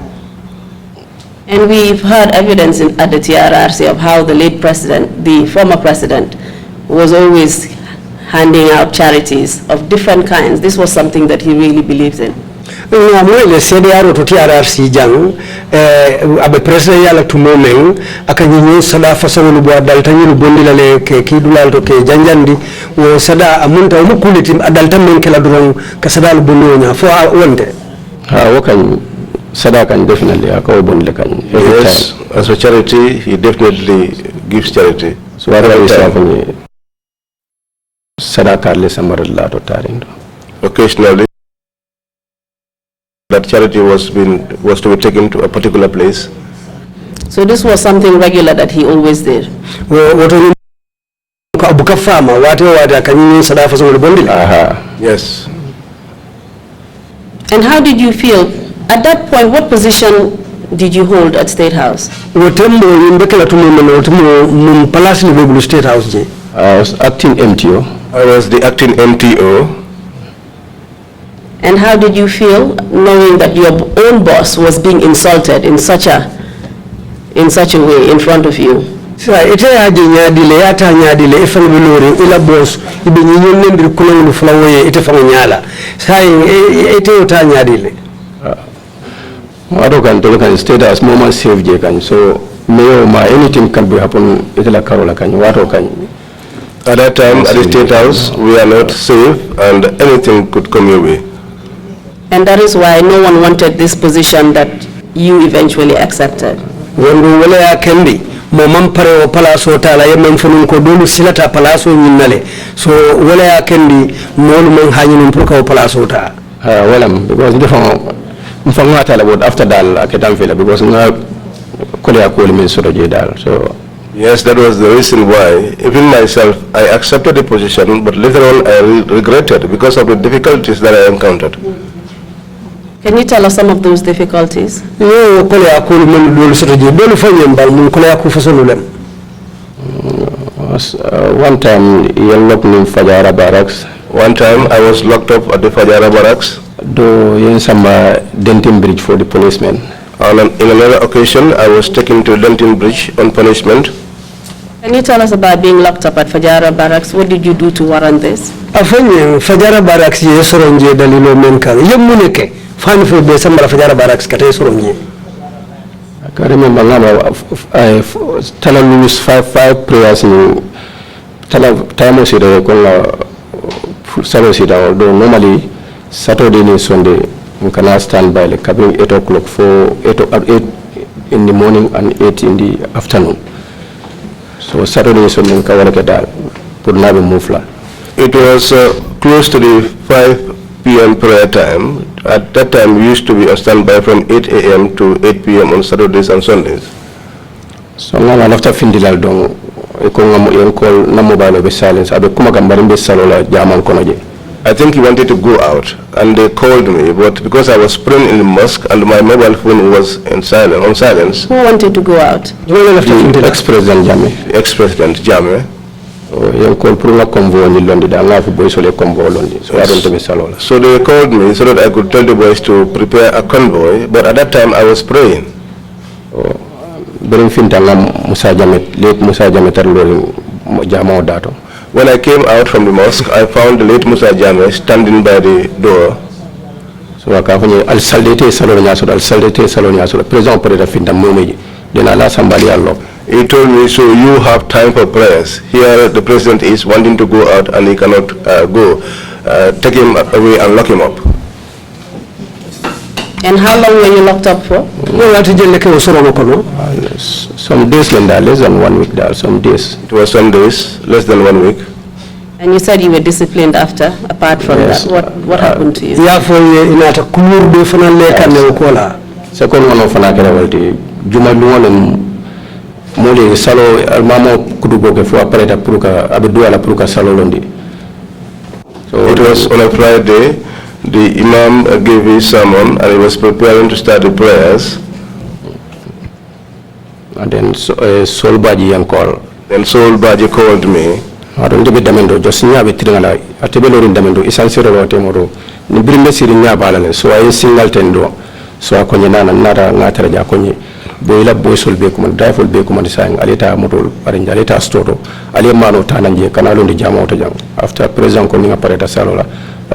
And we've heard evidence at the TRRC of how the former president, was always handing out charities of different kinds. This was something that he really believes in. Mwele CDR to TRRC jang abe president yala tumomeng akanyinyo sada fasawulu bwa daltanyiru bondila le ke kidulal to ke janjandi wo sada amunta umukuliti adalta menkela durong kasada bononya fo wonde wakan Sada can definitely yes, as a charity, he definitely gives charity. So whatever is happening, Sada Karle Samarilla to Tarindo. Occasionally, that charity was to be taken to a particular place. So this was something regular that he always did. Yes. And how did you feel? At that point, what position did you hold at State House? I was acting MTO. I was the acting MTO. And how did you feel knowing that your own boss was being insulted in such a way in front of you? Ite ajinya dile yata nya dile ifan bilori ila boss ibinyi nyendir kulongu flawoye ite fanyala sai ite utanya dile Wadokan to can state as moment save je kan so mayo ma anything can be happen itala karola kan wato kan at that time at the State House we are not safe and anything could come your way. And that is why no one wanted this position that you eventually accepted. When we were ya kendi momam pare o palaso tala yemem funun ko dolu silata palaso nyinale so wala ya kendi molu man hanyinum pour ko palaso ta wala because different after that I can feel because na kole akoli min soro je dal so Yes, that was the reason why, even myself, I accepted the position, but later on I regretted because of the difficulties that I encountered. Can you tell us some of those difficulties? One time, you locked me in Fajara barracks. One time, I was locked up at the Fajara barracks. Do in some Denton Bridge for the policemen. In another occasion, I was taken to Denton Bridge on punishment. Can you tell us about being locked up at Fajara barracks? What did you do to warrant this? Fajara barracks ye soronje dalilo menkan yemuneke fani fo be sambara Fajara barracks kate soronje. I can remember I tell Louis five prayers in time of Sida although normally Saturday and Sunday we cannot stand by like coming 8 o'clock for 8 in the morning and 8 in the afternoon. So Saturday and Sunday we can put nabi mufla. It was close to the 5 p.m. prayer time. At that time, we used to be on standby from 8 a.m. to 8 p.m. on Saturdays and Sundays. So now after findilal dong, I call na mobile be silence. Abe kuma gambarimbe salola jaman konoje. I think he wanted to go out, and they called me, but because I was praying in the mosque and my mobile phone was on silence. Who wanted to go out? The ex-president Jame. Ex-president Jame. So they called me so that I could tell the boys to prepare a convoy, but at that time I was praying. When I came out from the mosque, I found the late Musa Jame standing by the door. So I al saldete salonya so al saldete salonya so president operator finda momeji then Allah somebody Allah. He told me, so you have time for prayers. Here the president is wanting to go out and he cannot go. Take him away and lock him up. And how long were you locked up for? Some days, less than 1 week. Some days. It was some days, less than 1 week. And you said you were disciplined after, apart from that. What happened to you? Second one of Fanaka, Juma Mole Salo Almamo Kuduboke for Apareta Pruka, Abeduala Pruka Salondi. So it was on a Friday. The Imam gave his sermon and he was preparing to start the prayers. And then Sol Baji and call. Then Sol Baji called me. I don't give Damendo, just near Vitrinala, at Tebelo in Damendo, essentially or Temoro. Nibrimbe Sirinia Balan, so I single tendo, so I conyanana, nada, natara Jaconi. Boila boys will be command, drive will be command sign, Aleta Motor, Arinjaleta Stoto, Alemano Tananje, Canalo de Jamotajang. After President calling Apareta Salola,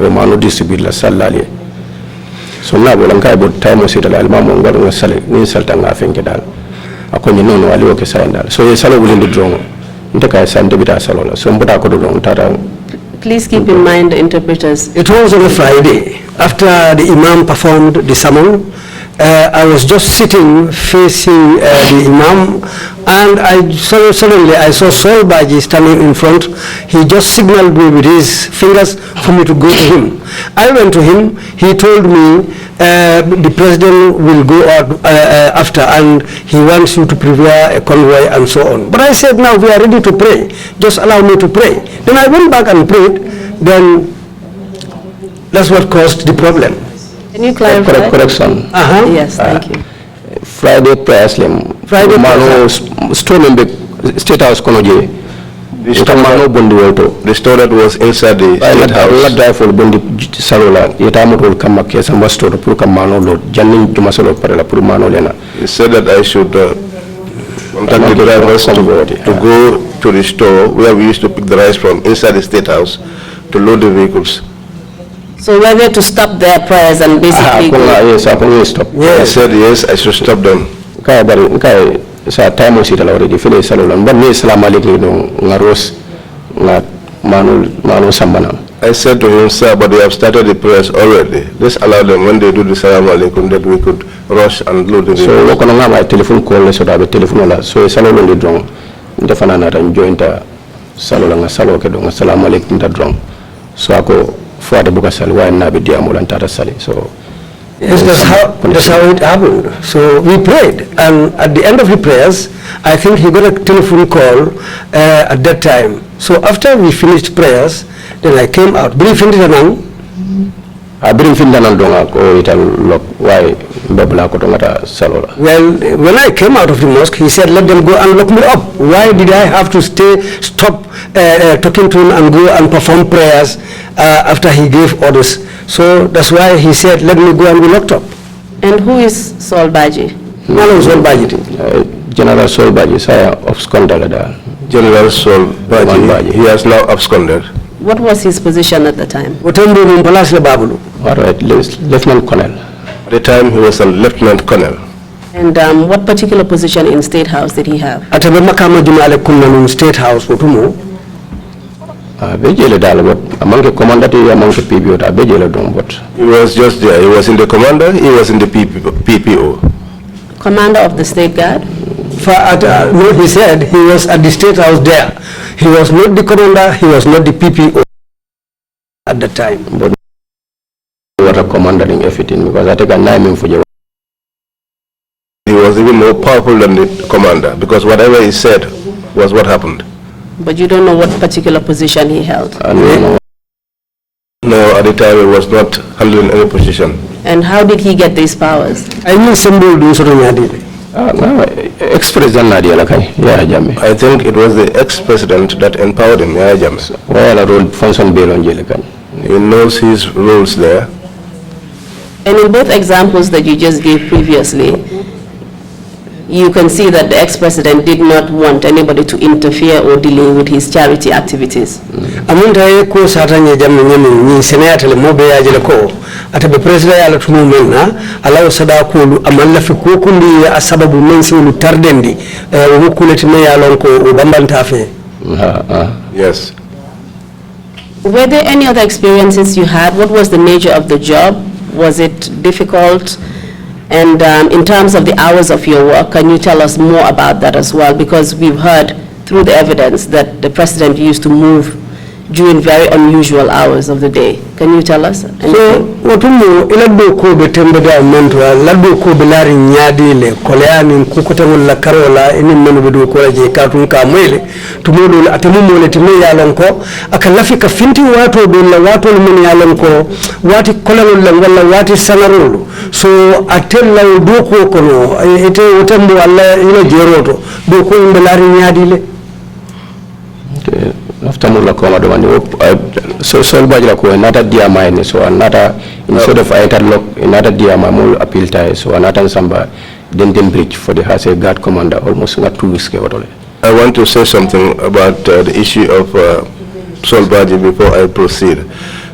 Mano distribute la Salali. So now, Lanka about time was it Almamo, got on Sally, Ninsaltang, I think it all. A conino, Alioke Sandal. So yes, Salo will in the drone. Please keep in mind the interpreters. It was on a Friday. After the Imam performed the sermon, I was just sitting facing the Imam, and suddenly I saw Sol Baji standing in front. He just signaled me with his fingers for me to go to him. I went to him. He told me the president will go out after, and he wants you to prepare a convoy and so on. But I said, now we are ready to pray. Just allow me to pray. Then I went back and prayed. Then that's what caused the problem. Can you clarify? Correction. Yes, thank you. Friday prayer slim. Friday Mano State House Konoje. The store that was inside the State House. I drive for Bondi Sarola. Yetamu will come back here and store to Purkamano Lord. Janin Jumasolo Parala Purmano Lena. He said that I should contact the drivers to go to the store where we used to pick the rice from inside the State House to load the vehicles. So we're there to stop their prayers and basically yes, I can stop. Yes. I said yes, I should stop them. Sa time was it already fele salon but me salam alaikum ngaros na manu sambana. I said to him, sir, but they have started the prayers already. Just allow them when they do the salam alaikum that we could rush and load the vehicles. So when my telephone call so that telephone la so salon on the drone defana na jointa salon salo ke do salam alaikum da drone so ako for the buka sal wa na be diamol antata sali so Yes, that's how it happened. So we prayed, and at the end of the prayers, I think he got a telephone call at that time. So after we finished prayers, then I came out. Briefing the I bring Finland ko ital lock why babla ko tongata salola. Well, when I came out of the mosque, he said, let them go and lock me up. Why did I have to stop talking to him and go and perform prayers after he gave orders? So that's why he said, let me go and be locked up. And who is Sol Baji? Sol Baji. General Sol Baji, saya absconded. General Sol Baji, he has now absconded. What was his position at the time? All right, Lieutenant Colonel. At the time, he was a lieutenant colonel. And what particular position in State House did he have? At the Makama Jumale Kunnan State House, Utumo. Among the commander, among the PPO, but he was just there. He was in the commander, he was in the PPO. Commander of the State Guard? No, he said he was at the State House there. He was not the commander, he was not the PPO at the time. But what a commander in everything, because I take a name for you. He was even more powerful than the commander, because whatever he said was what happened. But you don't know what particular position he held? No, at the time he was not handling any position. And how did he get these powers? I mean, symbol do something. Ex-president Nadia Lakai, I think it was the ex-president that empowered him, Well, role function bill on Jelikan. He knows his roles there. And in both examples that you just gave previously, you can see that the ex-president did not want anybody to interfere or delay with his charity activities. Amunta ko satanye jamme nyemi ni senatele mobe ya jele ko atabe president ya latu mumena alaw sada ko amalla fi ko kundi asababu mensi lu tardendi wukuleti me ya lon ko bambanta fe. Yes. Were there any other experiences you had? What was the nature of the job? Was it difficult? And in terms of the hours of your work, can you tell us more about that as well? Because we've heard through the evidence that the president used to move during very unusual hours of the day. Can you tell us anything? So, watumu ilado ko betembe da mentwa, lado ko belari nyadi le koleani kukuta wala karola ini menu bedu ko je katunka mwele tumudo atamumo le timu ya lonko akalafika finti watu dola watu meni ya lonko wati kolerola wala wati sanarolo so atella doko kono ete wotembo alla ino jeroto doko belari nyadi le after Mula Koma, so Bajla ko another dear mine, so another instead of interlock, another dear mine appeal tie, so another samba Denton Bridge for the Hase Guard Commander almost not 2 weeks ago. I want to say something about the issue of Sol Baji before I proceed.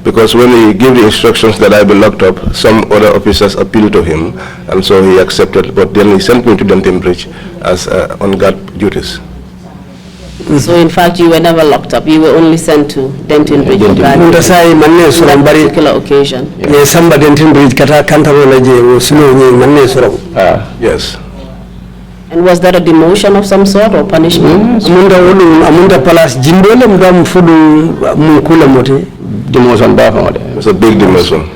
Because when he gave the instructions that I be locked up, some other officers appealed to him, and so he accepted, but then he sent me to Denton Bridge as on guard duties. So in fact, you were never locked up. You were only sent to Denton Bridge for guard on that particular occasion. Yes, somebody Denton Bridge kata kantarola je usino ni manne soro. Yes. And was that a demotion of some sort or punishment? Amunda palas jindole mdam fudu mukula mote. Demotion ba famade. It's a big demotion.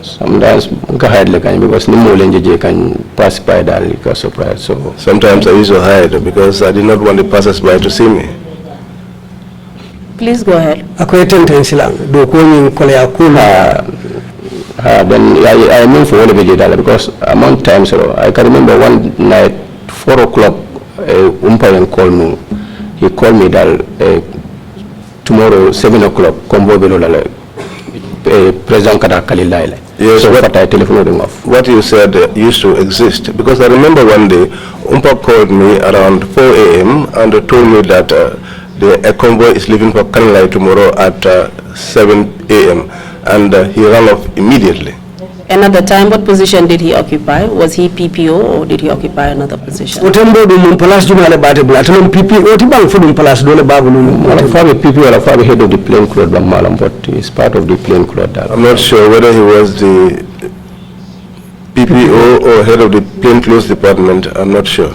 Sometimes I hide because no more lenje can pass by that because surprise. So sometimes I used to hide because I did not want the passers-by to see me. Please go ahead. Then I moved for all because among times I can remember one night 4 o'clock umpire called me. He called me that tomorrow 7 o'clock convoy below President Kalilaila. Yes, so what you said used to exist, because I remember one day Umpa called me around 4 a.m. and told me that a convoy is leaving for Kanilai tomorrow at 7 a.m. and he ran off immediately. And at the time, what position did he occupy? Was he PPO or did he occupy another position? Otembo du mumpalas jumale batebla atalum PPO tibang fu mumpalas dole babulu ala fabi PPO ala fabi head of the plane cloth bamalam, but he's part of the plane cloth. I'm not sure whether he was the PPO or head of the plain clothes department. I'm not sure.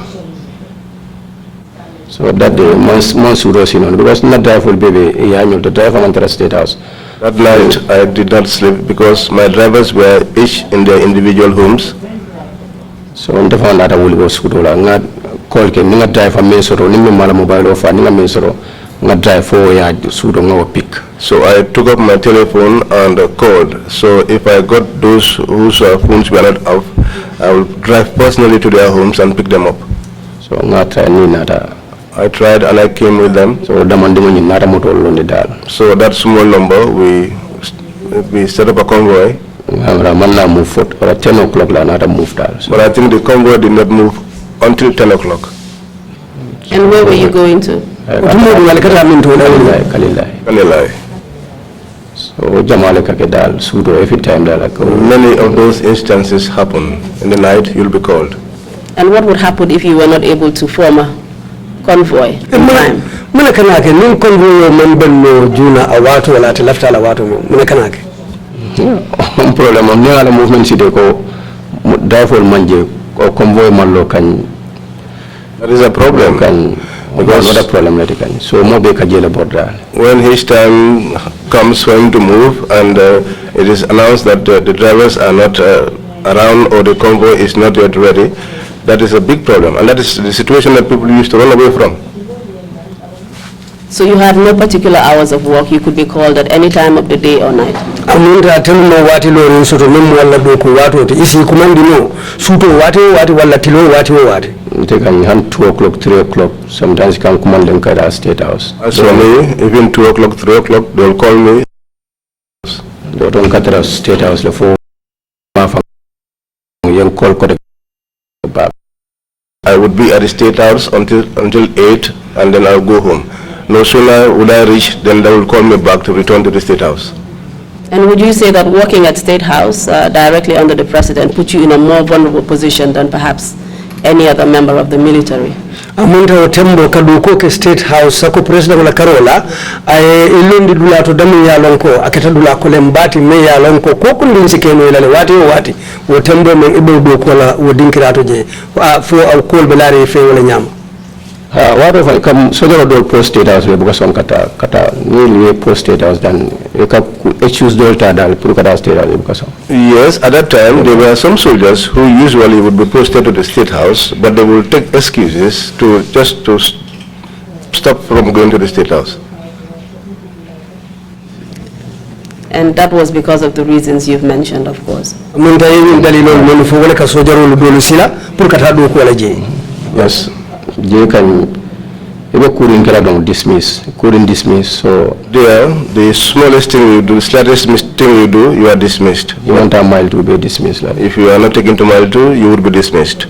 So that day, Monsuros, because not drive will be the driver went to the State House. That night, I did not sleep because my drivers were each in their individual homes. So on the phone that I will go Sudola, not call him, not drive a Mesoro, Nimala mobile offer, Ninga Mesoro, not drive for ya Sudo no pick. So I took up my telephone and called. So if I got those whose phones were not off, I will drive personally to their homes and pick them up. So not nada. I tried and I came with them. So So that small number, we set up a convoy. Move for 10 o'clock, But I think the convoy did not move until 10 o'clock. And where were you going to? Kalilai. So Sudo every time Many of those instances happen. In the night, you'll be called. And what would happen if you were not able to form a convoy in time? Problem on the movement therefore manje or convoy manlo can. That is a problem. Because not a problem so more be kajela about that. When his time comes for him to move and it is announced that the drivers are not around or the convoy is not yet ready, that is a big problem, and that is the situation that people used to run away from. So you have no particular hours of work, you could be called at any time of the day or night? Amunta tell wati lo so to nemu wala doku watu to isi kumandi no suto wati wala tilo wati. They can hand 2 o'clock, 3 o'clock, sometimes you can command them at State House. As for me, even 2 o'clock, 3 o'clock, they'll call me. They don't cut at State House for young call back. I would be at the State House until 8 and then I'll go home. No sooner would I reach, then they will call me back to return to the State House. And would you say that working at State House directly under the President put you in a more vulnerable position than perhaps any other member of the military? Amunta otembo kaduko ke State House sako President wala Karola ay ilundi dula to damu ya lonko aketa dula kole mbati me ya lonko koko ndinsi keno ilale wati otembo men ibo do kola wodinkira to je fo au kol belari fe wala nyama. What if I come so there are post State House because on kata really post State House then you can choose those dal put kata State House because yes, at that time there were some soldiers who usually would be posted to the State House, but they will take excuses to just to stop from going to the State House. And that was because of the reasons you've mentioned, of course. Yes. You couldn't dismiss, so there, the smallest thing you do, slightest thing you do, you are dismissed. You want a mile to be dismissed. If you are not taken to mile 2, you would be dismissed.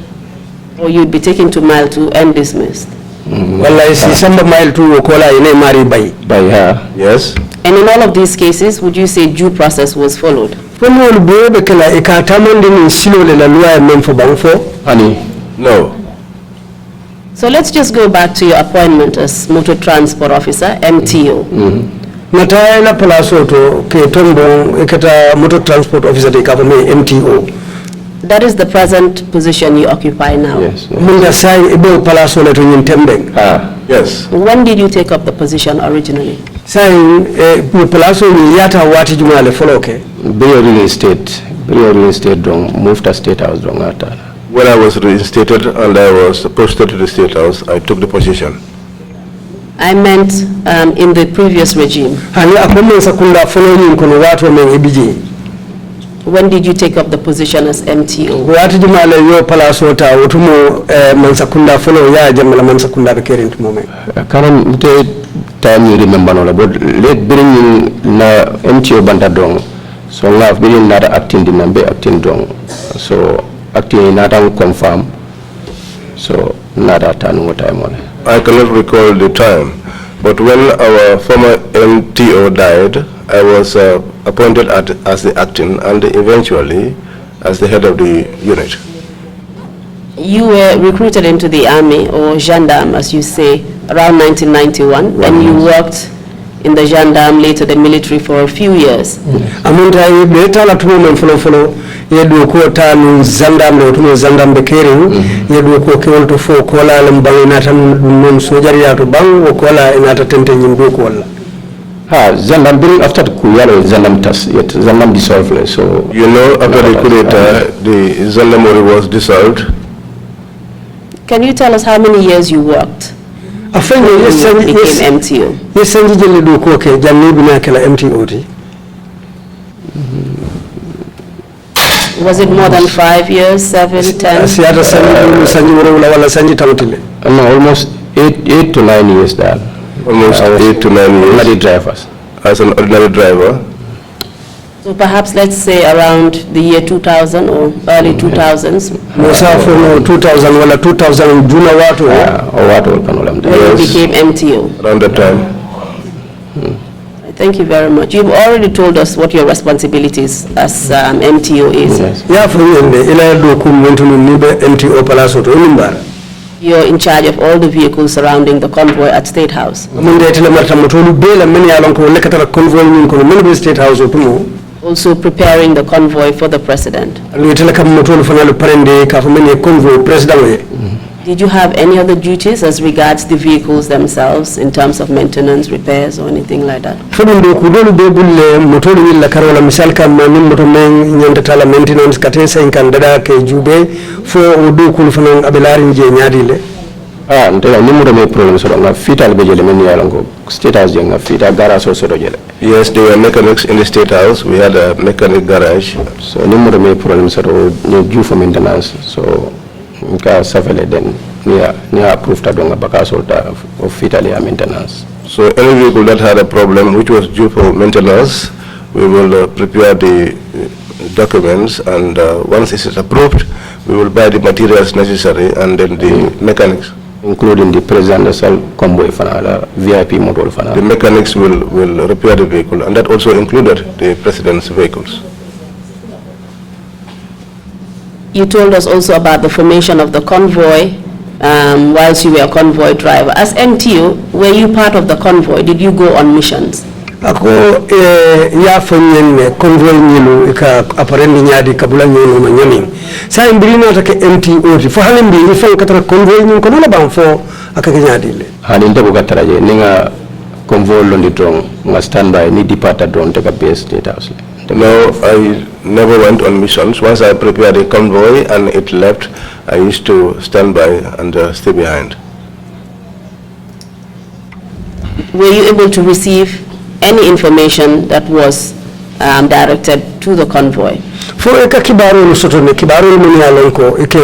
Or you'd be taken to mile 2 and dismissed. Well, I see some mile 2 okola ine mari by her. Yes. And in all of these cases, would you say due process was followed? No. So let's just go back to your appointment as Motor Transport Officer, MTO. Nataela Palasoto ke tombo ekata Motor Transport Officer de government MTO. That is the present position you occupy now. Yes. Munga sai ebo palaso le to nyintembeng. Yes. When did you take up the position originally? Sai palaso ni yata wati jumale foloke. Very real estate don't move to State House don't matter. When I was reinstated and I was posted to the State House, I took the position. I meant in the previous regime. When did you take up the position as MTO? Time you remember no, but late bringing na MTO bandadong, so now I've been not acting the number acting dong, so acting not confirm, so not at no time on. I cannot recall the time, but when our former MTO died, I was appointed as the acting and eventually as the head of the unit. You were recruited into the army or gendarme, as you say, around 1991, and you worked in the gendarme, later the military for a few years. Amunta beta la tumo men follow yedu ko tanu gendarme do tumo gendarme be kering yedu ko kewol to fo ko la lam bangina tan non sojariya to bang ko la inata tente nyimbo ko wala. Zandam during after the coup, Zandam tas yet Zandam dissolved. So you know, after the coup d'etat, the Zandam was dissolved. Can you tell us how many years you worked? After you became MTO. Yes, and you do okay. Jamni bina kala MTO. Was it more than 5 years, 7, 10? No, almost 8 to 9 years there. Almost 8 to 9 years. Ordinary drivers. As an ordinary driver. So perhaps let's say around the year 2000 or early 2000s. No, 2000 or 2000 June or when you became MTO. Around that time. Thank you very much. You've already told us what your responsibilities as MTO is. Yeah, for MTO You're in charge of all the vehicles surrounding the convoy at State House. Also preparing the convoy for the president. Did you have any other duties as regards the vehicles themselves in terms of maintenance, repairs, or anything like that? Yes, there were mechanics in the State House. We had a mechanic garage. So problems due for maintenance. So then approved of fitalia maintenance. So any vehicle that had a problem which was due for maintenance, we will prepare the documents, and once it is approved, we will buy the materials necessary and then the mechanics. Including the presidential convoy VIP model. The mechanics will repair the vehicle, and that also included the president's vehicles. You told us also about the formation of the convoy whilst you were a convoy driver. As MTO, were you part of the convoy? Did you go on missions? Ako ya fanyen convoy nyilu ika aparendi nyadi kabula nyono manyami. Sa imbirina take MTO fo halimbi ifan katara convoy nyin kono la banfo akake nyadi le. Halinta ko katara je ninga convoy londi drone nga standby ni depart drone take a base State House. No, I never went on missions. Once I prepared a convoy and it left, I used to stand by and stay behind. Were you able to receive any information that was directed to the convoy? Fo eka kibaro no soto ne kibaro muni alonko eke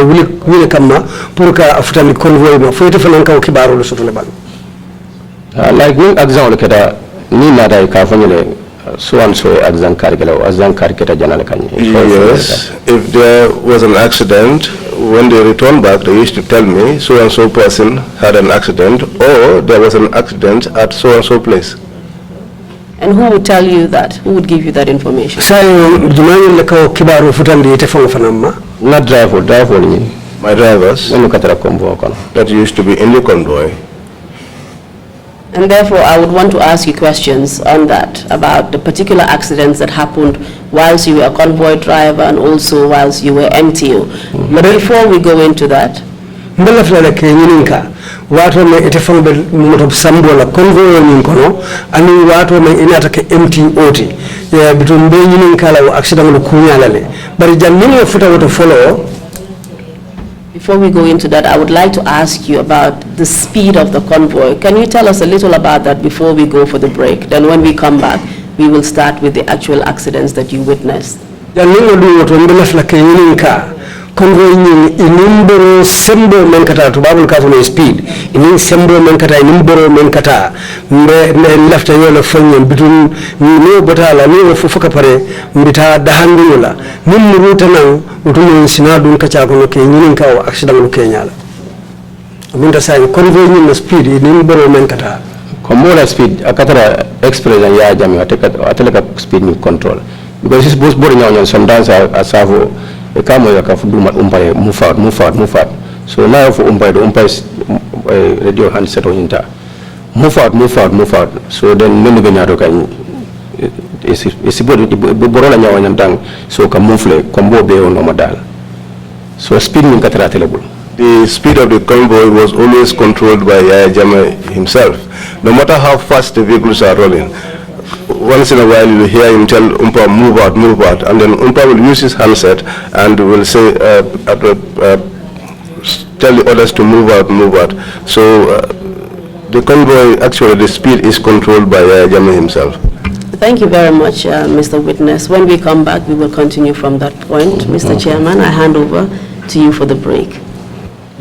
wile kama puruka afutani convoy ma fo ite fananka kibaro no soto le ban. Like one example kada ni nada ikafanyele so and so exam kariketa janale kanyi. Yes, if there was an accident, when they returned back, they used to tell me so and so person had an accident, or there was an accident at so and so place. And who would tell you that? Who would give you that information? Not driver ni. My drivers that used to be in the convoy. And therefore, I would want to ask you questions on that, about the particular accidents that happened whilst you were a convoy driver and also whilst you were MTO. But before we go into that, wato me ite fangbe moto sambola convoy ni kono ani wato me inata ke MTO ti ya bitum be nyinin kala o accident no kunyala le bari jannini futa woto follow. Before we go into that, I would like to ask you about the speed of the convoy. Can you tell us a little about that before we go for the break? Then when we come back, we will start with the actual accidents that you witnessed. Jannini do woto mbela flake nyinin ka convoy ni inimboro sembo men kata to babul ka no speed ini sembo men kata inimboro men kata mbe lafta yola fonye bitun ni botala ni fufuka pare mbita dahandula nim ruta nan utuno sinadun kacha ko ke nyinin ka o accident no kenyala abunda sai convoy ni speed inimboro men kata ko mola speed akatara express ya jami ataka speed ni control because this boss boarding on sometimes asavo kamo ya kafuduma umpire move out. So now for umpire radio handset on inta move out. So then many benyato kan borola nyawa nyantang so ka move le kombo be on madal. So speed min katara telebul. The speed of the convoy was always controlled by Yaya Jammeh himself. No matter how fast the vehicles are rolling, once in a while you hear him tell Umpa move out, and then Umpa will use his handset and will say, tell the others to move out. So the convoy, actually the speed is controlled by Yaya Jammeh himself. Thank you very much, Mr. Witness. When we come back, we will continue from that point. Mr. Chairman, I hand over to you for the break.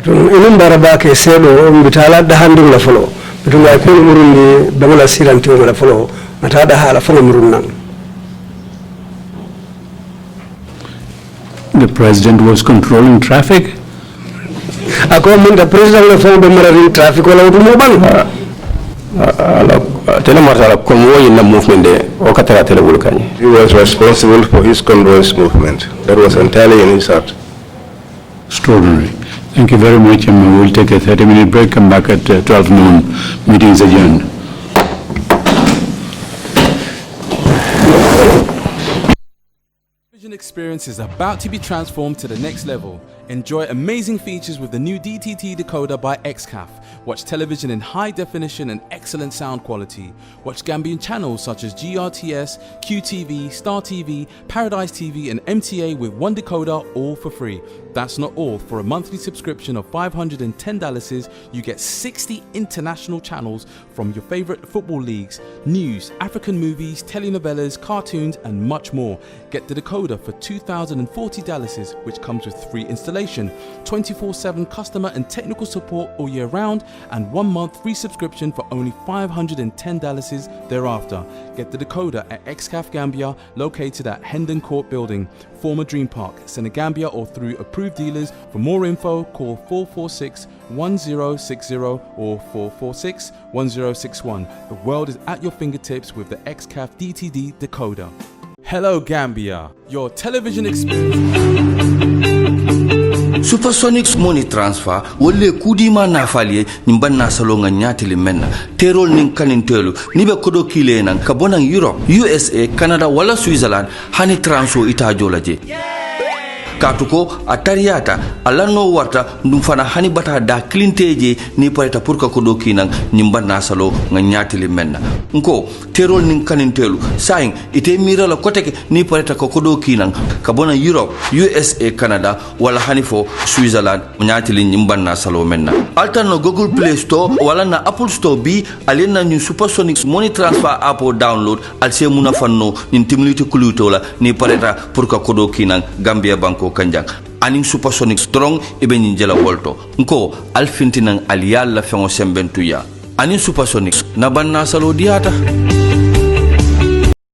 Inum baraba ke selo mbitala da handing la follow. Bitunga ko murundi bamala siranti la follow. Mata da hala follow murunnan. The president was controlling traffic. Ako mun da president la follow bamala traffic wala utumo ban. Tele martala convoy in the movement de o katara telebul kany. He was responsible for his convoy's movement. That was entirely in his heart. Extraordinary. Thank you very much, and we will take a 30-minute break, come back at 12 noon. Meeting is adjourned. Television experience is about to be transformed to the next level. Enjoy amazing features with the new DTT decoder by XCAF. Watch television in high definition and excellent sound quality. Watch Gambian channels such as GRTS, QTV, Star TV, Paradise TV and MTA with one decoder, all for free. That's not all. For a monthly subscription of $510, you get 60 international channels from your favorite football leagues, news, African movies, telenovelas, cartoons and much more. Get the decoder for $2,040, which comes with free installation, 24/7 customer and technical support all year round, and 1 month free subscription for only $510 thereafter. Get the decoder at XCAF Gambia, located at Hendon Court Building, former Dream Park, Senegambia, or through approved dealers. For more info, call 446-1060 or 446-1061. The world is at your fingertips with the XCAF DTD decoder. Hello Gambia, your television experience. Supersonic money transfer wolle kudima nafalie nimbanna salonga nyatili menna terol nin kanintelu nibe kodo kile nan kabona Europe, USA, Canada wala Switzerland hani transfer itajolaje. Katuko atariata alano warta ndumfana hani bata da klinteje ni pareta purka kodo kinan nimbanna salo nga nyatili menna nko terol nin kanintelu sain ite mira la koteke ni pareta kodo kinan kabona Europe, USA, Canada wala hani fo Switzerland nyatili nimbanna salo menna altano Google Play Store wala na Apple Store bi alena ni Supersonic money transfer app download alse muna fanno ni timiliti kulutola ni pareta purka kodo kinan Gambia Banko kanjang aning Supersonic strong ibe njela wolto nko alfintinan aliyal la fengo sembentuya aning Supersonic na banna salo diata.